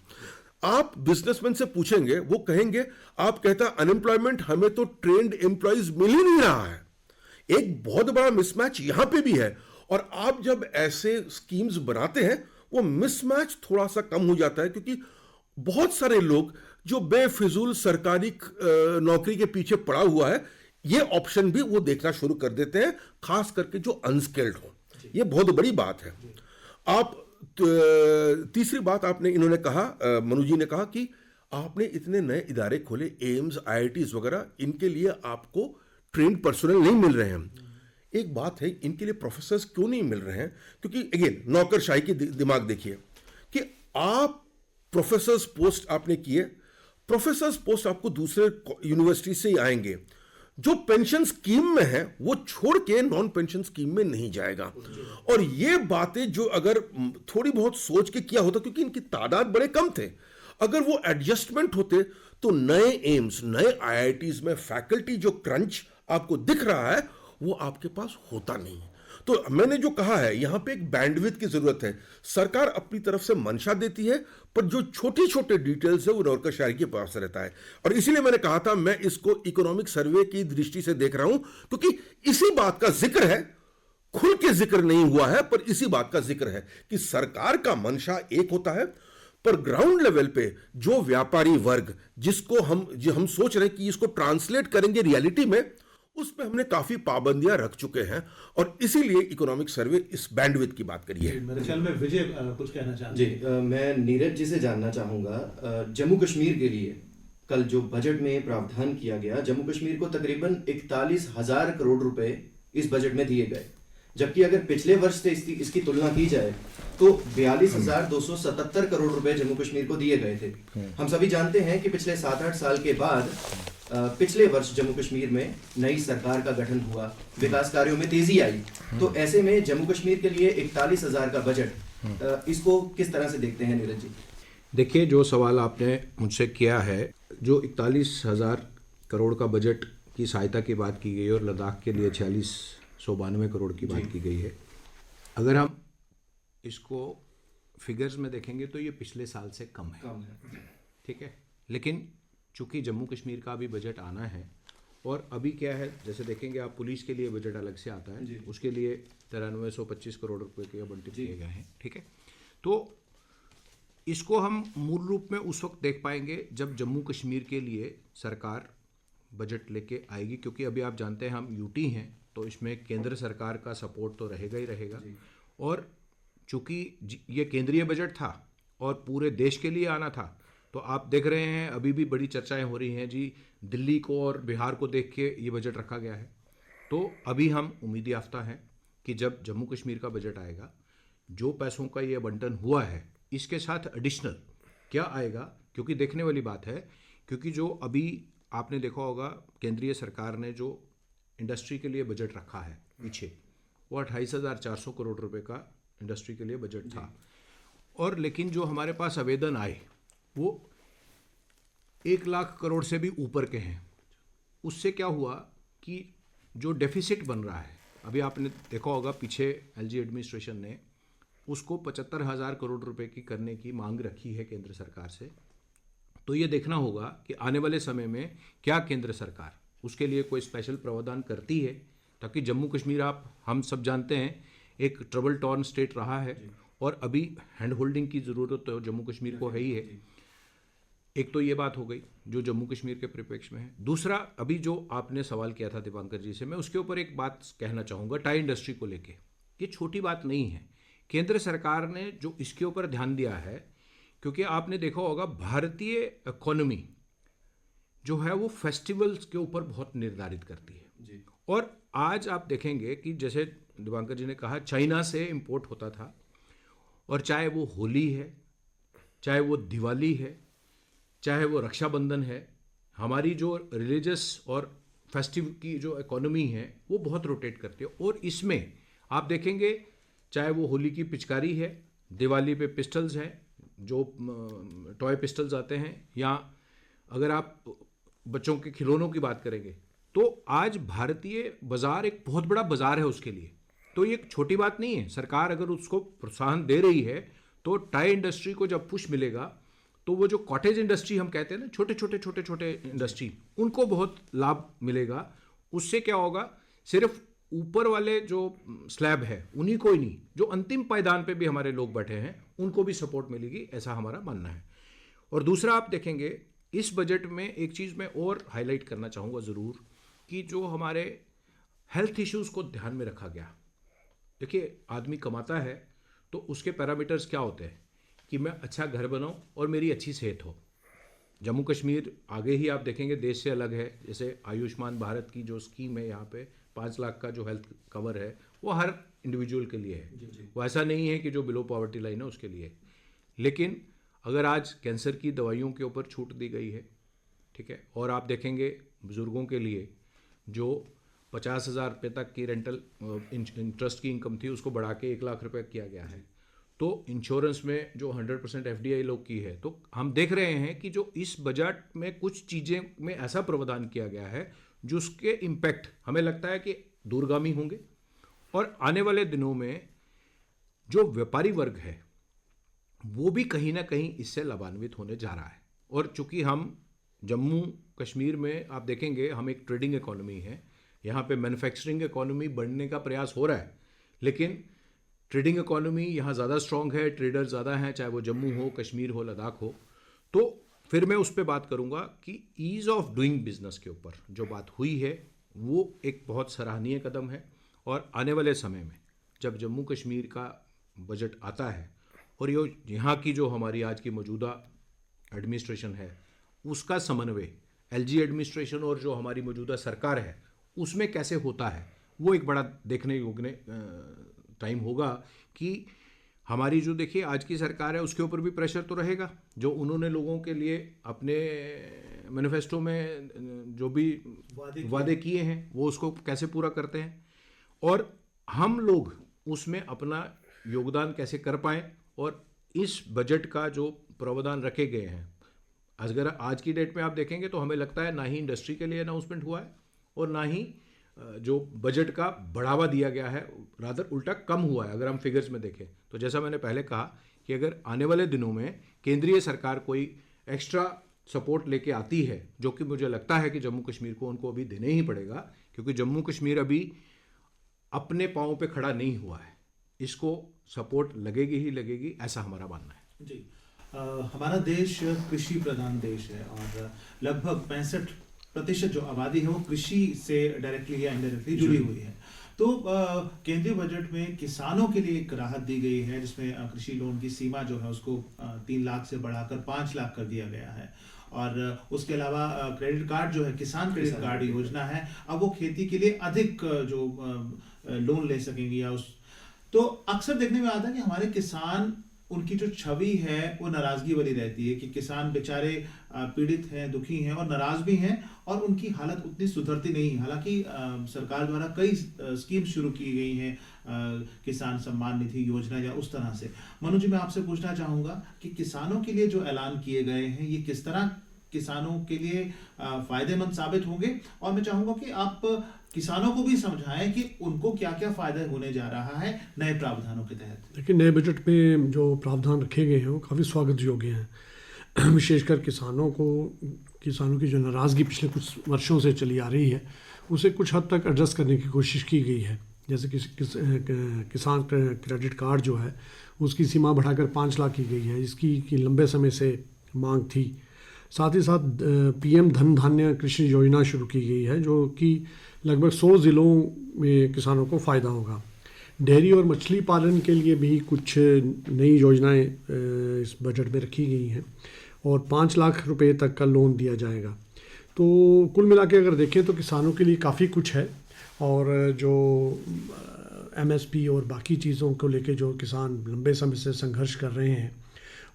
आप बिजनेसमैन से पूछेंगे, वो कहेंगे, आप कहता अनएम्प्लॉयमेंट, हमें तो ट्रेंड एम्प्लॉयज मिल ही नहीं रहा है। एक बहुत बड़ा मिसमैच यहां पे भी है, और आप जब ऐसे स्कीम्स बनाते हैं वो मिसमैच थोड़ा सा कम हो जाता है, क्योंकि बहुत सारे लोग जो बेफिजूल सरकारी नौकरी के पीछे पड़ा हुआ है, ये ऑप्शन भी वो देखना शुरू कर देते हैं, खास करके जो अनस्किल्ड हो। ये बहुत बड़ी बात है। आप तीसरी बात आपने इन्होंने कहा, मनु जी ने कहा कि आपने इतने नए इदारे खोले, एम्स, आईआईटीज वगैरह, इनके लिए आपको ट्रेंड पर्सनल नहीं मिल रहे हैं। एक बात है, इनके लिए प्रोफेसर्स क्यों नहीं मिल रहे हैं? क्योंकि अगेन नौकरशाही की दिमाग देखिए कि आप प्रोफेसर्स पोस्ट आपने किए, प्रोफेसर्स पोस्ट आपको दूसरे यूनिवर्सिटी से ही आएंगे, जो पेंशन स्कीम में है वो छोड़ के नॉन पेंशन स्कीम में नहीं जाएगा। और ये बातें जो अगर थोड़ी बहुत सोच के किया होता, क्योंकि इनकी तादाद बड़े कम थे, अगर वो एडजस्टमेंट होते तो नए एम्स, नए आईआईटीज में फैकल्टी जो क्रंच आपको दिख रहा है वो आपके पास होता नहीं। तो मैंने जो कहा है, यहां पे एक बैंडविड्थ की जरूरत है। सरकार अपनी तरफ से मंशा देती है, पर जो छोटे छोटे डिटेल्स है वो नौकरशाही के पास रहता है। और इसीलिए मैंने कहा था मैं इसको इकोनॉमिक सर्वे की दृष्टि से देख रहा हूं, क्योंकि इसी बात का जिक्र है, खुल के जिक्र नहीं हुआ है, पर इसी बात का जिक्र है कि सरकार का मंशा एक होता है, पर ग्राउंड लेवल पे जो व्यापारी वर्ग जिसको हम सोच रहे हैं कि इसको ट्रांसलेट करेंगे रियलिटी में, उस पे हमने काफी पाबंदियां रख चुके हैं, और इसीलिए इकोनॉमिक सर्वे इस बैंडविड्थ की बात करी है। मेरे ख्याल में विजय कुछ कहना चाहते जी, मैं नीरज जी से जानना चाहूँगा, जम्मू कश्मीर के लिए कल जो बजट में प्रावधान किया गया, जम्मू कश्मीर को तकरीबन 41,000 करोड़ रुपए इस बजट में दिए गए, जबकि अगर पिछले वर्ष से इसकी तुलना की जाए तो 42,277 करोड़ रुपए जम्मू कश्मीर को दिए गए थे। हम सभी जानते हैं कि पिछले 7-8 साल के बाद पिछले वर्ष जम्मू कश्मीर में नई सरकार का गठन हुआ, विकास कार्यों में तेजी आई, तो ऐसे में जम्मू कश्मीर के लिए 41,000 का बजट, इसको किस तरह से देखते हैं नीरज जी? देखिए, जो सवाल आपने मुझसे किया है, जो 41,000 करोड़ का बजट की सहायता की बात की गई और लद्दाख के लिए 4692 करोड़ की बात की गई है, अगर हम इसको फिगर्स में देखेंगे तो ये पिछले साल से कम है, ठीक है। लेकिन चूंकि जम्मू कश्मीर का भी बजट आना है, और अभी क्या है, जैसे देखेंगे आप, पुलिस के लिए बजट अलग से आता है, उसके लिए 9325 करोड़ रुपए के आवंटित किए गए हैं, ठीक है। तो इसको हम मूल रूप में उस वक्त देख पाएंगे जब जम्मू कश्मीर के लिए सरकार बजट लेके आएगी, क्योंकि अभी आप जानते हैं हम यूटी हैं, तो इसमें केंद्र सरकार का सपोर्ट तो रहेगा ही रहेगा। और चूंकि ये केंद्रीय बजट था और पूरे देश के लिए आना था, तो आप देख रहे हैं अभी भी बड़ी चर्चाएं हो रही हैं जी, दिल्ली को और बिहार को देख के ये बजट रखा गया है। तो अभी हम उम्मीद याफ्ता हैं कि जब जम्मू कश्मीर का बजट आएगा, जो पैसों का ये आवंटन हुआ है, इसके साथ एडिशनल क्या आएगा, क्योंकि देखने वाली बात है, क्योंकि जो अभी आपने देखा होगा केंद्रीय सरकार ने जो इंडस्ट्री के लिए बजट रखा है पीछे, वो 28,400 करोड़ रुपए का इंडस्ट्री के लिए बजट था। और लेकिन जो हमारे पास आवेदन आए वो 1 लाख करोड़ से भी ऊपर के हैं। उससे क्या हुआ कि जो डेफिसिट बन रहा है, अभी आपने देखा होगा पीछे एलजी एडमिनिस्ट्रेशन ने उसको 75,000 करोड़ रुपए की करने की मांग रखी है केंद्र सरकार से। तो ये देखना होगा कि आने वाले समय में क्या केंद्र सरकार उसके लिए कोई स्पेशल प्रावधान करती है, ताकि जम्मू कश्मीर, हम सब जानते हैं, एक ट्रबल टॉर्न स्टेट रहा है और अभी हैंड होल्डिंग की ज़रूरत तो जम्मू कश्मीर को है ही है। एक तो ये बात हो गई जो जम्मू कश्मीर के परिप्रेक्ष्य में है। दूसरा, अभी जो आपने सवाल किया था दीपांकर जी से, मैं उसके ऊपर एक बात कहना चाहूँगा टाई इंडस्ट्री को लेके। ये छोटी बात नहीं है, केंद्र सरकार ने जो इसके ऊपर ध्यान दिया है, क्योंकि आपने देखा होगा भारतीय इकोनॉमी जो है वो फेस्टिवल्स के ऊपर बहुत निर्धारित करती है जी। और आज आप देखेंगे कि जैसे दीपांकर जी ने कहा, चाइना से इंपोर्ट होता था, और चाहे वो होली है, चाहे वो दिवाली है, चाहे वो रक्षाबंधन है, हमारी जो रिलीजियस और फेस्टिव की जो इकोनॉमी है वो बहुत रोटेट करती है। और इसमें आप देखेंगे चाहे वो होली की पिचकारी है, दिवाली पे पिस्टल्स हैं, जो टॉय पिस्टल्स आते हैं, या अगर आप बच्चों के खिलौनों की बात करेंगे तो आज भारतीय बाज़ार एक बहुत बड़ा बाज़ार है उसके लिए। तो ये एक छोटी बात नहीं है। सरकार अगर उसको प्रोत्साहन दे रही है तो टाई इंडस्ट्री को जब पुश मिलेगा तो वो जो कॉटेज इंडस्ट्री हम कहते हैं ना, छोटे छोटे इंडस्ट्री, उनको बहुत लाभ मिलेगा। उससे क्या होगा, सिर्फ ऊपर वाले जो स्लैब है उन्हीं को ही नहीं, जो अंतिम पायदान पे भी हमारे लोग बैठे हैं उनको भी सपोर्ट मिलेगी, ऐसा हमारा मानना है। और दूसरा, आप देखेंगे इस बजट में एक चीज़ मैं और हाईलाइट करना चाहूँगा ज़रूर, कि जो हमारे हेल्थ इश्यूज़ को ध्यान में रखा गया। देखिए, आदमी कमाता है तो उसके पैरामीटर्स क्या होते हैं कि मैं अच्छा घर बनाऊं और मेरी अच्छी सेहत हो। जम्मू कश्मीर आगे ही आप देखेंगे देश से अलग है। जैसे आयुष्मान भारत की जो स्कीम है, यहाँ पे 5 लाख का जो हेल्थ कवर है वो हर इंडिविजुअल के लिए है। वो ऐसा नहीं है कि जो बिलो पॉवर्टी लाइन है उसके लिए। लेकिन अगर आज कैंसर की दवाइयों के ऊपर छूट दी गई है, ठीक है, और आप देखेंगे बुज़ुर्गों के लिए जो 50,000 रुपये तक की रेंटल इंटरेस्ट की इनकम थी उसको बढ़ा के 1 लाख रुपये किया गया है। तो इंश्योरेंस में जो 100% एफडीआई लोग की है, तो हम देख रहे हैं कि जो इस बजट में कुछ चीज़ें में ऐसा प्रावधान किया गया है जिसके इम्पैक्ट हमें लगता है कि दूरगामी होंगे। और आने वाले दिनों में जो व्यापारी वर्ग है वो भी कहीं ना कहीं इससे लाभान्वित होने जा रहा है। और चूंकि हम जम्मू कश्मीर में आप देखेंगे हम एक ट्रेडिंग इकोनॉमी है, यहाँ पे मैन्युफैक्चरिंग इकोनॉमी बढ़ने का प्रयास हो रहा है, लेकिन ट्रेडिंग इकोनॉमी यहाँ ज़्यादा स्ट्रॉन्ग है, ट्रेडर ज़्यादा हैं, चाहे वो जम्मू हो, कश्मीर हो, लद्दाख हो। तो फिर मैं उस पर बात करूँगा कि ईज़ ऑफ डूइंग बिजनेस के ऊपर जो बात हुई है वो एक बहुत सराहनीय कदम है। और आने वाले समय में जब जम्मू कश्मीर का बजट आता है और ये यहाँ की जो हमारी आज की मौजूदा एडमिनिस्ट्रेशन है उसका समन्वय एलजी एडमिनिस्ट्रेशन और जो हमारी मौजूदा सरकार है उसमें कैसे होता है, वो एक बड़ा देखने योग्य टाइम होगा। कि हमारी जो देखिए आज की सरकार है उसके ऊपर भी प्रेशर तो रहेगा, जो उन्होंने लोगों के लिए अपने मैनिफेस्टो में जो भी वादे किए हैं वो उसको कैसे पूरा करते हैं, और हम लोग उसमें अपना योगदान कैसे कर पाएँ। और इस बजट का जो प्रावधान रखे गए हैं, अगर आज की डेट में आप देखेंगे तो हमें लगता है ना ही इंडस्ट्री के लिए अनाउंसमेंट हुआ है और ना ही जो बजट का बढ़ावा दिया गया है, रादर उल्टा कम हुआ है। अगर हम फिगर्स में देखें तो जैसा मैंने पहले कहा कि अगर आने वाले दिनों में केंद्रीय सरकार कोई एक्स्ट्रा सपोर्ट लेके आती है, जो कि मुझे लगता है कि जम्मू कश्मीर को उनको अभी देने ही पड़ेगा, क्योंकि जम्मू कश्मीर अभी अपने पाँव पे खड़ा नहीं हुआ है, इसको सपोर्ट लगेगी ही लगेगी, ऐसा हमारा मानना है जी। हमारा देश कृषि प्रधान देश है और लगभग 65% जो आबादी है वो कृषि से डायरेक्टली या इनडायरेक्टली जुड़ी हुई है। तो केंद्रीय बजट में किसानों के लिए एक राहत दी गई है, जिसमें कृषि लोन की सीमा जो है उसको 3 लाख से बढ़ाकर 5 लाख कर दिया गया है। और उसके अलावा क्रेडिट कार्ड जो है, किसान क्रेडिट कार्ड योजना है, अब वो खेती के लिए अधिक जो लोन ले सकेंगे। या उस तो अक्सर देखने में आता है कि हमारे किसान, उनकी जो छवि है वो नाराजगी वाली रहती है कि किसान बेचारे पीड़ित हैं, दुखी हैं और नाराज भी हैं और उनकी हालत उतनी सुधरती नहीं। हालांकि सरकार द्वारा कई स्कीम शुरू की गई हैं, किसान सम्मान निधि योजना या उस तरह से। मनु जी, मैं आपसे पूछना चाहूंगा कि किसानों के लिए जो ऐलान किए गए हैं ये किस तरह किसानों के लिए फायदेमंद साबित होंगे। और मैं चाहूंगा कि आप किसानों को भी समझाएं कि उनको क्या क्या फायदा होने जा रहा है नए प्रावधानों के तहत। देखिए, नए बजट में जो प्रावधान रखे गए हैं वो काफ़ी स्वागत योग्य हैं। विशेषकर किसानों की जो नाराज़गी पिछले कुछ वर्षों से चली आ रही है उसे कुछ हद तक एडजस्ट करने की कोशिश की गई है। जैसे किसान क्रेडिट कार्ड जो है उसकी सीमा बढ़ाकर 5 लाख की गई है, इसकी की लंबे समय से मांग थी। साथ ही साथ PM धन धान्य कृषि योजना शुरू की गई है जो कि लगभग 100 ज़िलों में किसानों को फ़ायदा होगा। डेयरी और मछली पालन के लिए भी कुछ नई योजनाएं इस बजट में रखी गई हैं और 5 लाख रुपए तक का लोन दिया जाएगा। तो कुल मिला के अगर देखें तो किसानों के लिए काफ़ी कुछ है। और जो MSP और बाकी चीज़ों को लेके जो किसान लंबे समय से संघर्ष कर रहे हैं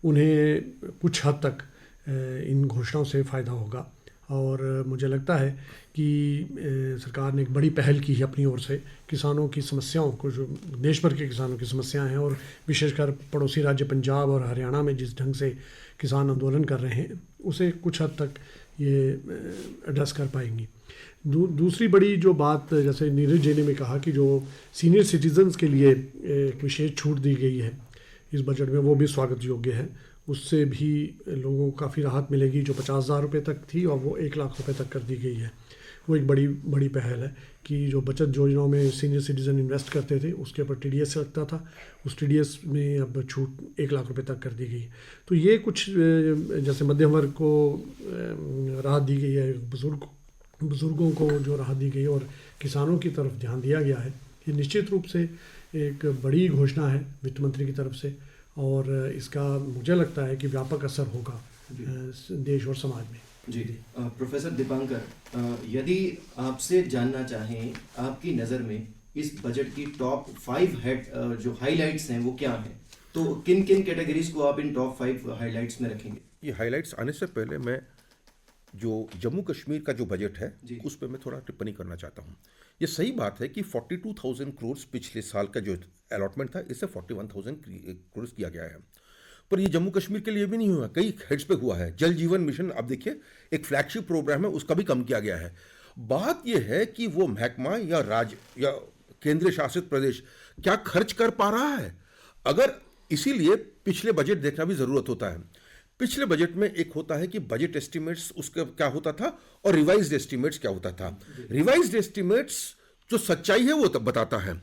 उन्हें कुछ हद तक इन घोषणाओं से फ़ायदा होगा। और मुझे लगता है कि सरकार ने एक बड़ी पहल की है अपनी ओर से किसानों की समस्याओं को, जो देश भर के किसानों की समस्याएं हैं और विशेषकर पड़ोसी राज्य पंजाब और हरियाणा में जिस ढंग से किसान आंदोलन कर रहे हैं उसे कुछ हद तक ये एड्रेस कर पाएंगी। दूसरी बड़ी जो बात, जैसे नीरज जी ने कहा कि जो सीनियर सिटीजन्स के लिए एक विशेष छूट दी गई है इस बजट में, वो भी स्वागत योग्य है। उससे भी लोगों को काफ़ी राहत मिलेगी। जो 50,000 रुपये तक थी और वो 1 लाख रुपये तक कर दी गई है। वो एक बड़ी पहल है कि जो बचत योजनाओं में सीनियर सिटीज़न इन्वेस्ट करते थे उसके ऊपर TDS लगता था, उस TDS में अब छूट 1 लाख रुपये तक कर दी गई। तो ये कुछ जैसे मध्यम वर्ग को राहत दी गई है, बुज़ुर्गों को जो राहत दी गई और किसानों की तरफ ध्यान दिया गया है, ये निश्चित रूप से एक बड़ी घोषणा है वित्त मंत्री की तरफ से। और इसका मुझे लगता है कि व्यापक असर होगा देश और समाज में। जी प्रोफेसर दीपांकर, यदि आपसे जानना चाहें आपकी नज़र में इस बजट की टॉप 5 जो हाइलाइट्स हैं वो क्या हैं, तो किन किन कैटेगरीज को आप इन टॉप 5 हाइलाइट्स में रखेंगे? ये हाइलाइट्स आने से पहले मैं जो जम्मू कश्मीर का जो बजट है उस पर मैं थोड़ा टिप्पणी करना चाहता हूँ। ये सही बात है कि 42,000 करोड़ पिछले साल का जो अलॉटमेंट था इससे 41,000 करोड़ किया गया है। पर ये जम्मू कश्मीर के लिए भी नहीं हुआ, कई हेड्स पे हुआ है। जल जीवन मिशन, अब देखिए एक फ्लैगशिप प्रोग्राम है, उसका भी कम किया गया है। बात यह है कि वो महकमा या राज्य या केंद्र शासित प्रदेश क्या खर्च कर पा रहा है, अगर इसीलिए पिछले बजट देखना भी जरूरत होता है। पिछले बजट में एक होता है कि बजट एस्टिमेट्स उसका क्या होता था और रिवाइज्ड एस्टिमेट्स क्या होता था। रिवाइज्ड एस्टिमेट्स जो सच्चाई है वो तब बताता है।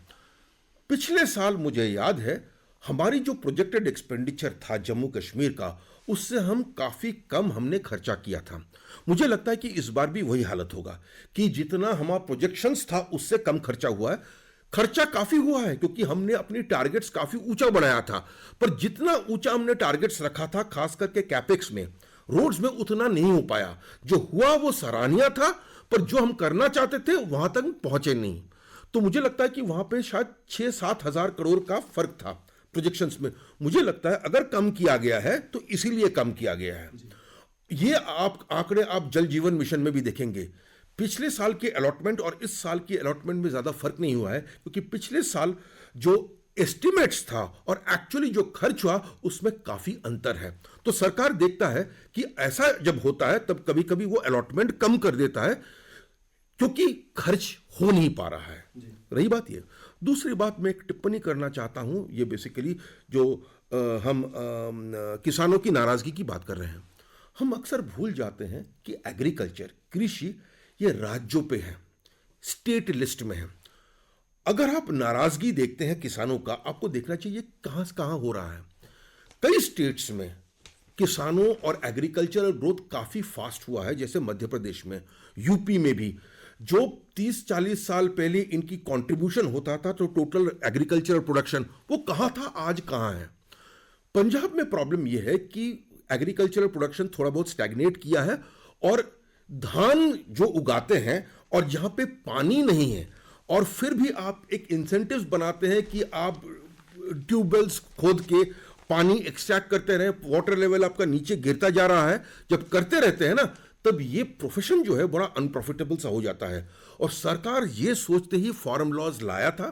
पिछले साल मुझे याद है हमारी जो प्रोजेक्टेड एक्सपेंडिचर था जम्मू कश्मीर का, उससे हम काफ़ी कम हमने खर्चा किया था। मुझे लगता है कि इस बार भी वही हालत होगा कि जितना हमारा प्रोजेक्शंस था उससे कम खर्चा हुआ है। खर्चा काफ़ी हुआ है क्योंकि हमने अपनी टारगेट्स काफ़ी ऊंचा बनाया था, पर जितना ऊंचा हमने टारगेट्स रखा था खास करके कैपेक्स में, रोड्स में उतना नहीं हो पाया। जो हुआ वो सराहनीय था, पर जो हम करना चाहते थे वहां तक पहुंचे नहीं। तो मुझे लगता है कि वहां पे शायद 6-7 हजार करोड़ का फर्क था प्रोजेक्शंस में। मुझे लगता है अगर कम किया गया है तो इसीलिए कम किया गया है। ये आंकड़े आप जल जीवन मिशन में भी देखेंगे। पिछले साल के अलॉटमेंट और इस साल की अलॉटमेंट में ज़्यादा फर्क नहीं हुआ है, क्योंकि पिछले साल जो एस्टिमेट्स था और एक्चुअली जो खर्च हुआ उसमें काफ़ी अंतर है। तो सरकार देखता है कि ऐसा जब होता है तब कभी कभी वो अलॉटमेंट कम कर देता है क्योंकि खर्च हो नहीं पा रहा है। रही बात ये। दूसरी बात मैं एक टिप्पणी करना चाहता हूँ, ये बेसिकली जो हम किसानों की नाराज़गी की बात कर रहे हैं, हम अक्सर भूल जाते हैं कि एग्रीकल्चर, कृषि, ये राज्यों पे है, स्टेट लिस्ट में है। अगर आप नाराजगी देखते हैं किसानों का, आपको देखना चाहिए कहां से कहां हो रहा है। कई स्टेट्स में किसानों और एग्रीकल्चरल ग्रोथ काफी फास्ट हुआ है, जैसे मध्य प्रदेश में, यूपी में भी। जो 30-40 साल पहले इनकी कंट्रीब्यूशन होता था तो टोटल एग्रीकल्चरल प्रोडक्शन, वो कहां था, आज कहां है। पंजाब में प्रॉब्लम यह है कि एग्रीकल्चरल प्रोडक्शन थोड़ा बहुत स्टैग्नेट किया है और धान जो उगाते हैं और जहां पे पानी नहीं है, और फिर भी आप एक इंसेंटिव्स बनाते हैं कि आप ट्यूबवेल्स खोद के पानी एक्सट्रैक्ट करते रहे, वाटर लेवल आपका नीचे गिरता जा रहा है, जब करते रहते हैं ना, तब ये प्रोफेशन जो है बड़ा अनप्रॉफिटेबल सा हो जाता है। और सरकार ये सोचते ही फार्म लॉज लाया था,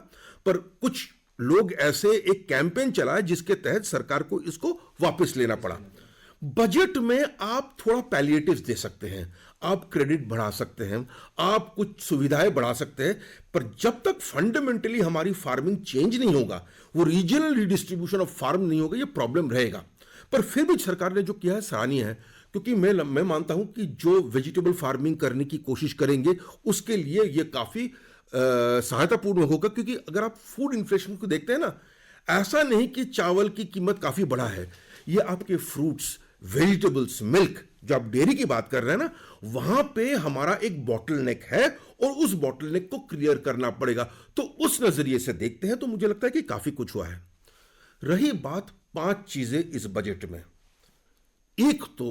पर कुछ लोग ऐसे एक कैंपेन चलाए जिसके तहत सरकार को इसको वापस लेना पड़ा। बजट में आप थोड़ा पैलिएटिव्स दे सकते हैं, आप क्रेडिट बढ़ा सकते हैं, आप कुछ सुविधाएं बढ़ा सकते हैं, पर जब तक फंडामेंटली हमारी फार्मिंग चेंज नहीं होगा, वो रीजनल रिडिस्ट्रीब्यूशन ऑफ फार्म नहीं होगा, ये प्रॉब्लम रहेगा। पर फिर भी सरकार ने जो किया है सराहनीय है, क्योंकि मैं मानता हूं कि जो वेजिटेबल फार्मिंग करने की कोशिश करेंगे उसके लिए ये काफी सहायतापूर्ण होगा। क्योंकि अगर आप फूड इन्फ्लेशन को देखते हैं ना, ऐसा नहीं कि चावल की कीमत काफी बढ़ा है, ये आपके फ्रूट्स, वेजिटेबल्स, मिल्क, जो आप डेयरी की बात कर रहे हैं ना, वहां पे हमारा एक बॉटलनेक है और उस बॉटलनेक को क्लियर करना पड़ेगा। तो उस नजरिए से देखते हैं तो मुझे लगता है कि काफी कुछ हुआ है। रही बात 5 चीजें इस बजट में, एक तो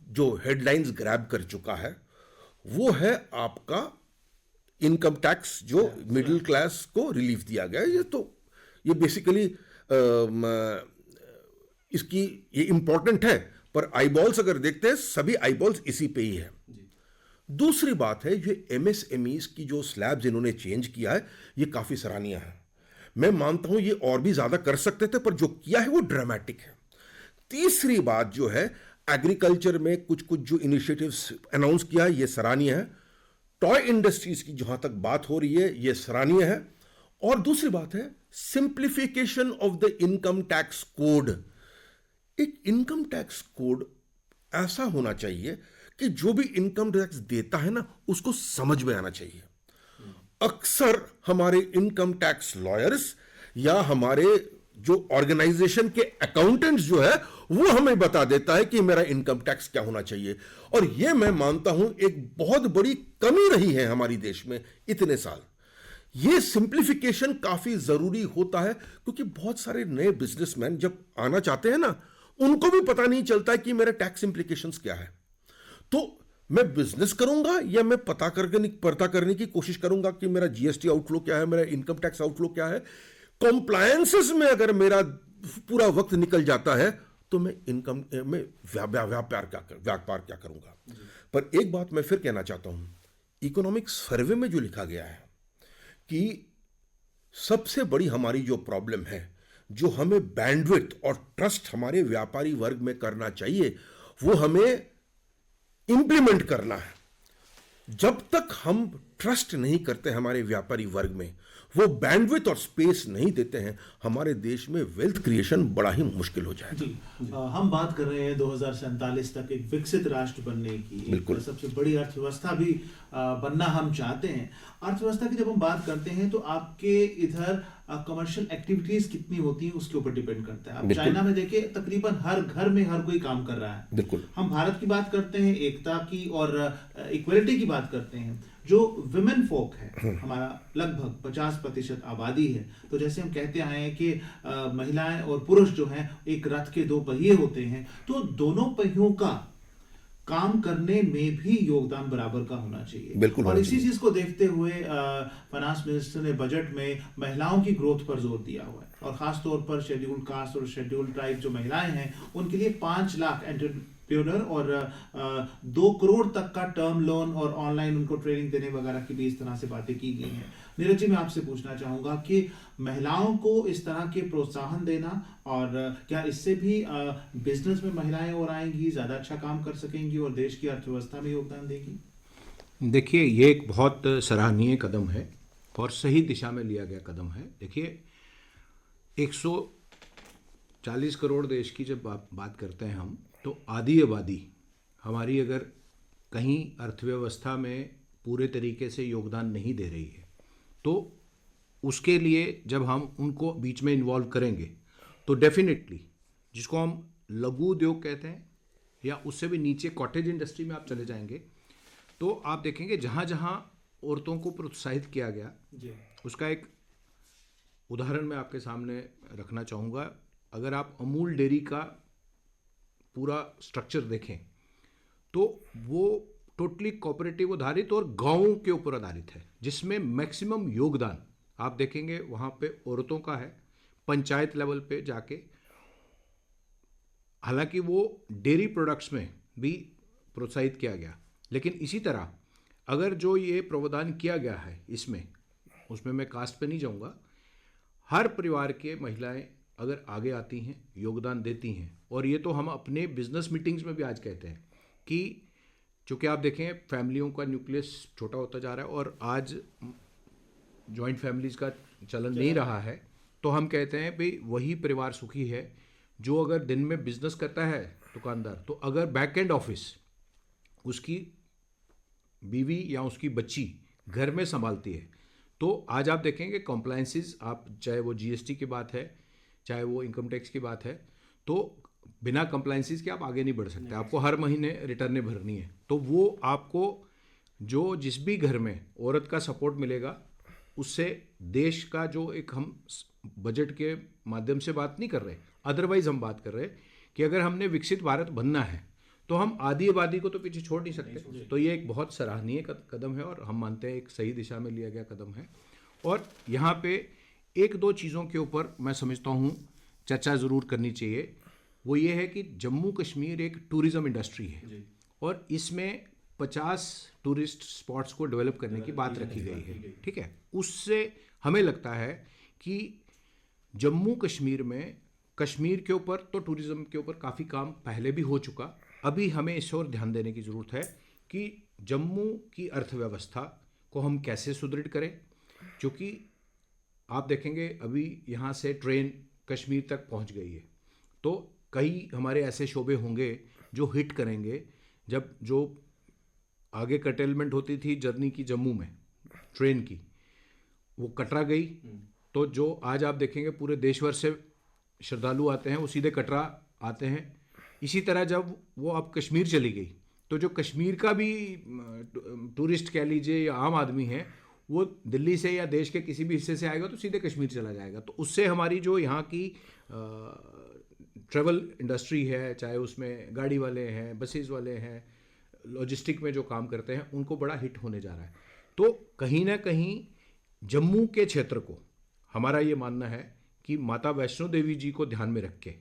जो हेडलाइंस ग्रैब कर चुका है वो है आपका इनकम टैक्स, जो मिडिल क्लास को रिलीफ दिया गया है। ये बेसिकली इसकी ये इंपॉर्टेंट है, पर आईबॉल्स अगर देखते हैं सभी आईबॉल्स इसी पे ही है। दूसरी बात है ये एमएसएमईज की जो स्लैब्स इन्होंने चेंज किया है, ये काफी सराहनीय है। मैं मानता हूं ये और भी ज्यादा कर सकते थे, पर जो किया है वो ड्रामेटिक है। तीसरी बात जो है, एग्रीकल्चर में कुछ जो इनिशिएटिव्स अनाउंस किया है, ये सराहनीय है। टॉय इंडस्ट्रीज की जहां तक बात हो रही है, ये सराहनीय है। और दूसरी बात है simplification of the income tax code. एक इनकम टैक्स कोड ऐसा होना चाहिए कि जो भी इनकम टैक्स देता है ना, उसको समझ में आना चाहिए। अक्सर हमारे इनकम टैक्स लॉयर्स या हमारे जो ऑर्गेनाइजेशन के अकाउंटेंट्स जो है, वो हमें बता देता है कि मेरा इनकम टैक्स क्या होना चाहिए। और यह मैं मानता हूं एक बहुत बड़ी कमी रही है हमारी देश में इतने साल। यह सिंप्लीफिकेशन काफी जरूरी होता है, क्योंकि बहुत सारे नए बिजनेसमैन जब आना चाहते हैं ना, उनको भी पता नहीं चलता कि मेरे टैक्स इंप्लीकेशंस क्या है। तो मैं बिजनेस करूंगा या मैं पता करने की कोशिश करूंगा कि मेरा जीएसटी आउटफ्लो क्या है, मेरा इनकम टैक्स आउटफ्लो क्या है। कॉम्प्लायंसेस में अगर मेरा पूरा वक्त निकल जाता है तो मैं व्यापार क्या करूंगा। पर एक बात मैं फिर कहना चाहता हूं, इकोनॉमिक सर्वे में जो लिखा गया है कि सबसे बड़ी हमारी जो प्रॉब्लम है, जो हमें बैंडविड्थ और ट्रस्ट हमारे व्यापारी वर्ग में करना चाहिए, वो हमें इंप्लीमेंट करना है। जब तक हम ट्रस्ट नहीं करते हमारे व्यापारी वर्ग में, वो बैंडविड्थ और स्पेस नहीं देते हैं, हमारे देश में वेल्थ क्रिएशन बड़ा ही मुश्किल हो जाएगा। जी, हम बात कर रहे हैं 2047 तक एक विकसित राष्ट्र बनने की, एक सबसे बड़ी अर्थव्यवस्था भी बनना हम चाहते हैं। अर्थव्यवस्था की जब हम बात करते हैं तो आपके इधर कमर्शियल एक्टिविटीज कितनी होती हैं उसके ऊपर डिपेंड करता है। आप चाइना में देखिए, तकरीबन हर घर में हर कोई काम कर रहा है। बिल्कुल। हम भारत की बात करते हैं, एकता की और इक्वलिटी की बात करते हैं। जो विमेन फोक है, हमारा लगभग 50% आबादी है। तो जैसे हम कहते आए हैं कि महिलाएं और पुरुष जो हैं एक रथ के 2 पहिए होते हैं, तो दोनों पहियों का काम करने में भी योगदान बराबर का होना चाहिए। बिल्कुल। और इसी चीज को देखते हुए फाइनेंस मिनिस्टर ने बजट में महिलाओं की ग्रोथ पर जोर दिया हुआ है, और खास तौर पर शेड्यूल कास्ट और शेड्यूल ट्राइब जो महिलाएं हैं, उनके लिए 5 लाख एंटरप्रेन्योर और 2 करोड़ तक का टर्म लोन और ऑनलाइन उनको ट्रेनिंग देने वगैरह की भी इस तरह से बातें की गई हैं। नीरज जी, मैं आपसे पूछना चाहूंगा कि महिलाओं को इस तरह के प्रोत्साहन देना, और क्या इससे भी बिजनेस में महिलाएं और आएंगी, ज्यादा अच्छा काम कर सकेंगी और देश की अर्थव्यवस्था में योगदान देगी? देखिए, ये एक बहुत सराहनीय कदम है और सही दिशा में लिया गया कदम है। देखिए, 140 करोड़ देश की जब बात करते हैं हम, तो आधी आबादी हमारी अगर कहीं अर्थव्यवस्था में पूरे तरीके से योगदान नहीं दे रही है, तो उसके लिए जब हम उनको बीच में इन्वॉल्व करेंगे तो डेफिनेटली, जिसको हम लघु उद्योग कहते हैं या उससे भी नीचे कॉटेज इंडस्ट्री में आप चले जाएंगे, तो आप देखेंगे जहाँ जहाँ औरतों को प्रोत्साहित किया गया, उसका एक उदाहरण मैं आपके सामने रखना चाहूँगा। अगर आप अमूल डेयरी का पूरा स्ट्रक्चर देखें तो वो टोटली कोऑपरेटिव आधारित और गाँव के ऊपर आधारित है, जिसमें मैक्सिमम योगदान आप देखेंगे वहाँ पे औरतों का है, पंचायत लेवल पे जाके। हालांकि वो डेयरी प्रोडक्ट्स में भी प्रोत्साहित किया गया, लेकिन इसी तरह अगर जो ये प्रावधान किया गया है इसमें, उसमें मैं कास्ट पे नहीं जाऊँगा, हर परिवार के महिलाएं अगर आगे आती हैं, योगदान देती हैं, और ये तो हम अपने बिजनेस मीटिंग्स में भी आज कहते हैं कि चूँकि आप देखें फैमिलियों का न्यूक्लियस छोटा होता जा रहा है और आज जॉइंट फैमिलीज़ का चलन नहीं रहा है, तो हम कहते हैं भाई वही परिवार सुखी है जो अगर दिन में बिजनेस करता है दुकानदार, तो अगर बैक एंड ऑफिस उसकी बीवी या उसकी बच्ची घर में संभालती है, तो आज आप देखेंगे कॉम्प्लायंसेस, आप चाहे वो जीएसटी की बात है, चाहे वो इनकम टैक्स की बात है, तो बिना कंप्लायंसेस के आप आगे नहीं बढ़ सकते। आपको हर महीने रिटर्नें भरनी है, तो वो आपको जो जिस भी घर में औरत का सपोर्ट मिलेगा, उससे देश का जो एक हम बजट के माध्यम से बात नहीं कर रहे, अदरवाइज हम बात कर रहे कि अगर हमने विकसित भारत बनना है तो हम आधी आबादी को तो पीछे छोड़ नहीं सकते। तो ये एक बहुत सराहनीय कदम है और हम मानते हैं एक सही दिशा में लिया गया कदम है। और यहाँ पे एक दो चीज़ों के ऊपर मैं समझता हूँ चर्चा ज़रूर करनी चाहिए। वो ये है कि जम्मू कश्मीर एक टूरिज़्म इंडस्ट्री है और इसमें 50 टूरिस्ट स्पॉट्स को डेवलप करने की बात रखी गई है, ठीक है। उससे हमें लगता है कि जम्मू कश्मीर में कश्मीर के ऊपर तो टूरिज़्म के ऊपर काफ़ी काम पहले भी हो चुका, अभी हमें इस ओर ध्यान देने की ज़रूरत है कि जम्मू की अर्थव्यवस्था को हम कैसे सुदृढ़ करें, क्योंकि आप देखेंगे अभी यहाँ से ट्रेन कश्मीर तक पहुँच गई है, तो कई हमारे ऐसे शोबे होंगे जो हिट करेंगे। जब जो आगे कटेलमेंट होती थी जर्नी की जम्मू में ट्रेन की, वो कटरा गई, तो जो आज आप देखेंगे पूरे देश भर से श्रद्धालु आते हैं वो सीधे कटरा आते हैं। इसी तरह जब वो अब कश्मीर चली गई, तो जो कश्मीर का भी टूरिस्ट कह लीजिए या आम आदमी है, वो दिल्ली से या देश के किसी भी हिस्से से आएगा तो सीधे कश्मीर चला जाएगा। तो उससे हमारी जो यहाँ की ट्रैवल इंडस्ट्री है, चाहे उसमें गाड़ी वाले हैं, बसेस वाले हैं, लॉजिस्टिक में जो काम करते हैं, उनको बड़ा हिट होने जा रहा है। तो कहीं ना कहीं जम्मू के क्षेत्र को हमारा ये मानना है कि माता वैष्णो देवी जी को ध्यान में रख के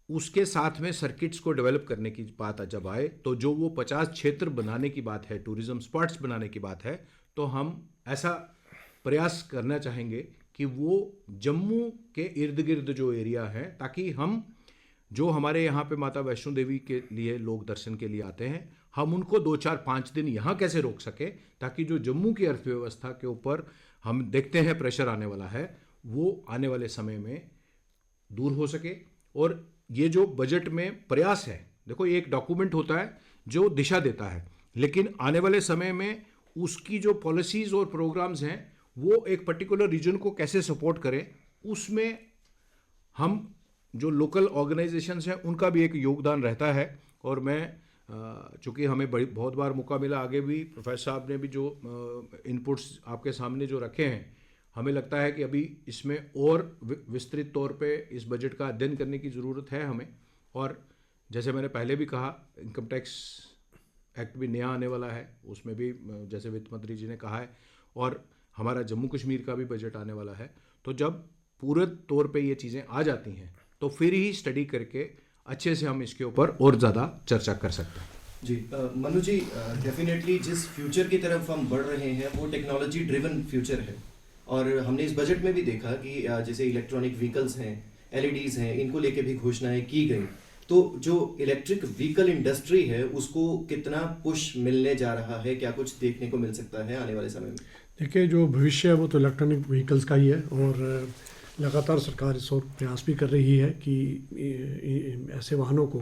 उसके साथ में सर्किट्स को डेवलप करने की बात जब आए, तो जो वो 50 क्षेत्र बनाने की बात है, टूरिज्म स्पॉट्स बनाने की बात है, तो हम ऐसा प्रयास करना चाहेंगे कि वो जम्मू के इर्द गिर्द जो एरिया है, ताकि हम जो हमारे यहाँ पे माता वैष्णो देवी के लिए लोग दर्शन के लिए आते हैं, हम उनको 2, 4, 5 दिन यहाँ कैसे रोक सके, ताकि जो जम्मू की अर्थव्यवस्था के ऊपर हम देखते हैं प्रेशर आने वाला है, वो आने वाले समय में दूर हो सके। और ये जो बजट में प्रयास है, देखो ये एक डॉक्यूमेंट होता है जो दिशा देता है, लेकिन आने वाले समय में उसकी जो पॉलिसीज़ और प्रोग्राम्स हैं वो एक पर्टिकुलर रीजन को कैसे सपोर्ट करें, उसमें हम जो लोकल ऑर्गेनाइजेशंस हैं उनका भी एक योगदान रहता है। और मैं चूँकि हमें बहुत बार मौका मिला, आगे भी प्रोफेसर साहब ने भी जो इनपुट्स आपके सामने जो रखे हैं, हमें लगता है कि अभी इसमें और विस्तृत तौर पे इस बजट का अध्ययन करने की ज़रूरत है हमें। और जैसे मैंने पहले भी कहा, इनकम टैक्स एक्ट भी नया आने वाला है, उसमें भी जैसे वित्त मंत्री जी ने कहा है, और हमारा जम्मू कश्मीर का भी बजट आने वाला है। तो जब पूरे तौर पे ये चीज़ें आ जाती हैं तो फिर ही स्टडी करके अच्छे से हम इसके ऊपर और ज़्यादा चर्चा कर सकते हैं। जी मनु जी, डेफिनेटली जिस फ्यूचर की तरफ हम बढ़ रहे हैं वो टेक्नोलॉजी ड्रिवन फ्यूचर है, और हमने इस बजट में भी देखा कि जैसे इलेक्ट्रॉनिक व्हीकल्स हैं, एलईडीज हैं, इनको लेके भी घोषणाएं की गई। तो जो इलेक्ट्रिक व्हीकल इंडस्ट्री है उसको कितना पुश मिलने जा रहा है, क्या कुछ देखने को मिल सकता है आने वाले समय में? देखिए, जो भविष्य है वो तो इलेक्ट्रॉनिक व्हीकल्स का ही है, और लगातार सरकार इस ओर प्रयास भी कर रही है कि ऐसे वाहनों को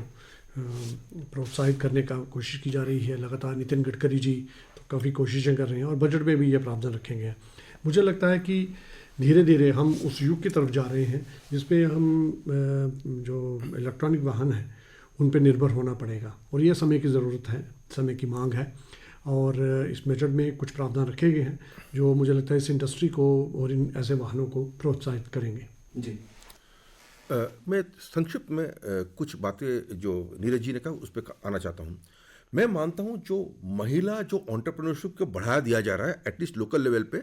प्रोत्साहित करने का कोशिश की जा रही है। लगातार नितिन गडकरी जी तो काफ़ी कोशिशें कर रहे हैं और बजट में भी ये प्रावधान रखे गए हैं। मुझे लगता है कि धीरे धीरे हम उस युग की तरफ जा रहे हैं जिसपे हम जो इलेक्ट्रॉनिक वाहन हैं उन पे निर्भर होना पड़ेगा, और ये समय की ज़रूरत है, समय की मांग है। और इस बजट में कुछ प्रावधान रखे गए हैं जो मुझे लगता है इस इंडस्ट्री को और इन ऐसे वाहनों को प्रोत्साहित करेंगे। जी मैं संक्षिप्त में कुछ बातें जो नीरज जी ने कहा उस पर आना चाहता हूँ। मैं मानता हूँ जो महिला जो एंटरप्रेन्योरशिप को बढ़ावा दिया जा रहा है एटलीस्ट लोकल लेवल पे,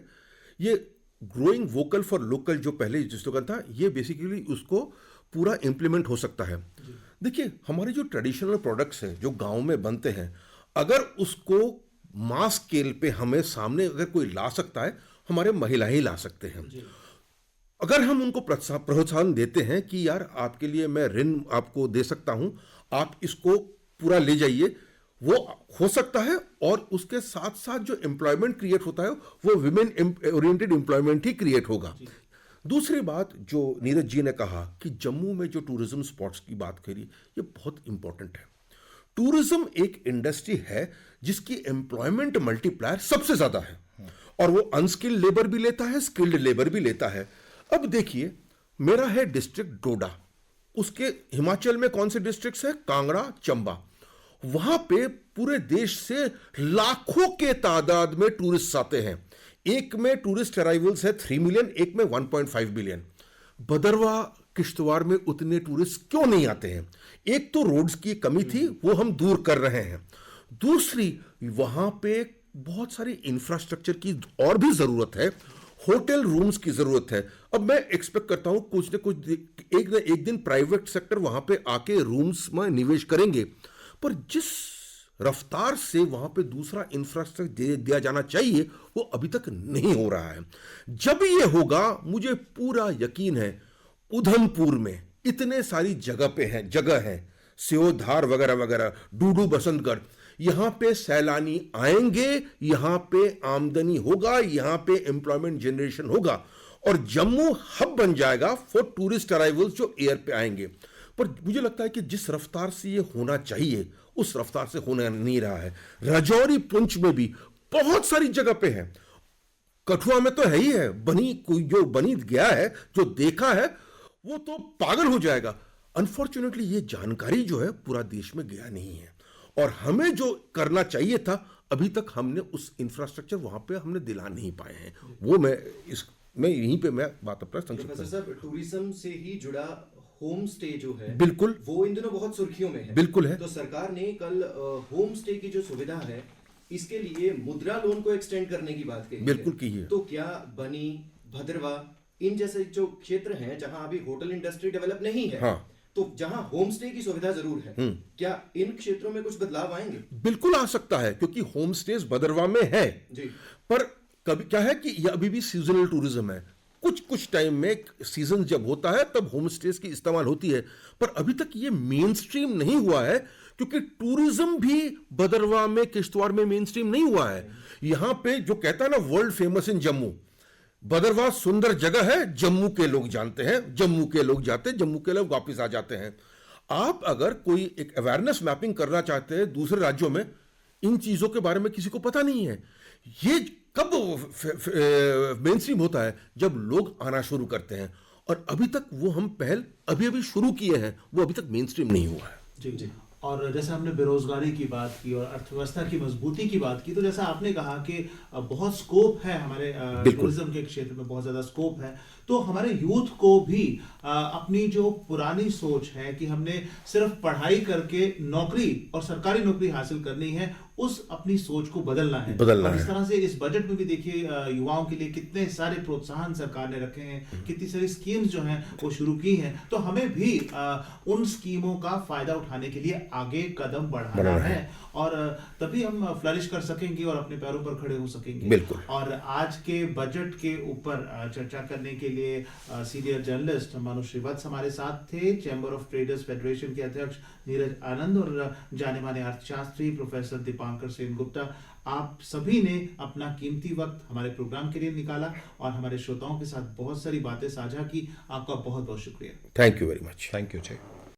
ये ग्रोइंग वोकल फॉर लोकल जो पहले जो स्लोगन था, ये बेसिकली उसको पूरा इम्प्लीमेंट हो सकता है। देखिए, हमारे जो ट्रेडिशनल प्रोडक्ट्स हैं जो गांव में बनते हैं, अगर उसको मास स्केल पे हमें सामने अगर कोई ला सकता है, हमारे महिला ही ला सकते हैं। अगर हम उनको प्रोत्साहन देते हैं कि यार आपके लिए मैं ऋण आपको दे सकता हूं, आप इसको पूरा ले जाइए, वो हो सकता है। और उसके साथ साथ जो एम्प्लॉयमेंट क्रिएट होता है वो विमेन ओरिएंटेड एम्प्लॉयमेंट ही क्रिएट होगा। दूसरी बात जो नीरज जी ने कहा कि जम्मू में जो टूरिज्म स्पॉट्स की बात करी, ये बहुत इंपॉर्टेंट है। टूरिज्म एक इंडस्ट्री है जिसकी एम्प्लॉयमेंट मल्टीप्लायर सबसे ज्यादा है, और वो अनस्किल्ड लेबर भी लेता है, स्किल्ड लेबर भी लेता है। अब देखिए, मेरा है डिस्ट्रिक्ट डोडा, उसके हिमाचल में कौन से डिस्ट्रिक्ट्स है? कांगड़ा, चंबा। वहां पे पूरे देश से लाखों के तादाद में टूरिस्ट आते हैं। एक में टूरिस्ट अराइवल्स है 3 मिलियन, एक में 1.5 बिलियन। भदरवा, किश्तवाड़ में उतने टूरिस्ट क्यों नहीं आते हैं? एक तो रोड्स की कमी थी, वो हम दूर कर रहे हैं। दूसरी, वहां पे बहुत सारी इंफ्रास्ट्रक्चर की और भी जरूरत है, होटल रूम्स की जरूरत है। अब मैं एक्सपेक्ट करता हूं कुछ न कुछ एक दिन प्राइवेट सेक्टर वहां पे आके रूम्स में निवेश करेंगे, पर जिस रफ्तार से वहां पे दूसरा इंफ्रास्ट्रक्चर दिया जाना चाहिए वो अभी तक नहीं हो रहा है। जब ये होगा, मुझे पूरा यकीन है, उधमपुर में इतने सारी जगह है, सियोधार वगैरह वगैरह, डूडू, बसंतगढ़, यहां पे सैलानी आएंगे, यहां पे आमदनी होगा, यहां पे एम्प्लॉयमेंट जनरेशन होगा, और जम्मू हब बन जाएगा फॉर टूरिस्ट अराइवल्स जो एयर पे आएंगे। पर मुझे लगता है कि जिस रफ्तार से ये होना चाहिए उस रफ्तार से होना नहीं रहा है। राजौरी, पुंछ में भी बहुत सारी जगह पे है, कठुआ में तो है ही है। जो बनी गया है, जो देखा है, वो तो पागल हो जाएगा। अनफॉर्चुनेटली ये जानकारी जो है पूरा देश में गया नहीं है, और हमें जो करना चाहिए था अभी तक हमने उस इंफ्रास्ट्रक्चर वहां पे हमने दिला नहीं पाए हैं। वो मैं यहीं पे मैं बात अपना संक्षिप्त प्रोफेसर साहब, टूरिज्म से ही जुड़ा होम स्टे जो है, बिल्कुल, वो इन दिनों बहुत सुर्खियों में है। बिल्कुल है। तो सरकार ने कल होम स्टे की जो सुविधा है, इसके लिए मुद्रा लोन को एक्सटेंड करने की बात कही बिल्कुल की है। तो क्या बनी, भदरवा, इन जैसे जो क्षेत्र हैं जहां अभी होटल इंडस्ट्री डेवलप नहीं है, हाँ, तो जहां होम स्टे की सुविधा जरूर है, क्या इन क्षेत्रों में कुछ बदलाव आएंगे? बिल्कुल आ सकता है, क्योंकि होम स्टेज भदरवा में है जी। पर कभी क्या है कि ये अभी भी सीजनल टूरिज्म है। कुछ टाइम में सीजन जब होता है तब होम स्टेज की इस्तेमाल होती है, पर अभी तक ये मेन स्ट्रीम नहीं हुआ है, क्योंकि टूरिज्म भी भदरवा में, किश्तवाड़ में मेन स्ट्रीम नहीं हुआ है। यहां पे जो कहता है ना, world famous in Jammu, Bhaderwah सुंदर जगह है, जम्मू के लोग जानते हैं, जम्मू के लोग जाते हैं, जम्मू के लोग वापस आ जाते हैं। आप अगर कोई एक अवेयरनेस मैपिंग करना चाहते हैं दूसरे राज्यों में, इन चीजों के बारे में किसी को पता नहीं है। ये कब मेन स्ट्रीम होता है? जब लोग आना शुरू करते हैं, और अभी तक वो हम पहल अभी शुरू किए हैं, वो अभी तक मेन स्ट्रीम नहीं हुआ है। जी जी। और जैसे हमने बेरोजगारी की बात की और अर्थव्यवस्था की मजबूती की बात की, तो जैसा आपने कहा कि बहुत स्कोप है हमारे टूरिज्म के क्षेत्र में, बहुत ज़्यादा स्कोप है। तो हमारे यूथ को भी अपनी जो पुरानी सोच है कि हमने सिर्फ पढ़ाई करके नौकरी और सरकारी नौकरी हासिल करनी है, उस अपनी सोच को बदलना है। और इस तरह से इस बजट में भी देखिए युवाओं के लिए कितने सारे प्रोत्साहन सरकार ने रखे हैं, कितनी सारी स्कीम्स जो हैं वो शुरू की हैं। तो हमें भी उन स्कीमों का फायदा उठाने के लिए आगे कदम बढ़ाना है, और तभी हम फ्लरिश कर सकेंगे और अपने पैरों पर खड़े हो सकेंगे। बिल्कुल। और आज के बजट के ऊपर चर्चा करने के लिए सीनियर जर्नलिस्ट मनु श्रीवत्स हमारे साथ थे, चैम्बर ऑफ ट्रेडर्स फेडरेशन के अध्यक्ष नीरज आनंद और जाने माने अर्थशास्त्री प्रोफेसर दीपांकर सेनगुप्ता। आप सभी ने अपना कीमती वक्त हमारे प्रोग्राम के लिए निकाला और हमारे श्रोताओं के साथ बहुत सारी बातें साझा की। आपका बहुत बहुत शुक्रिया। Thank you very much. Thank you ji.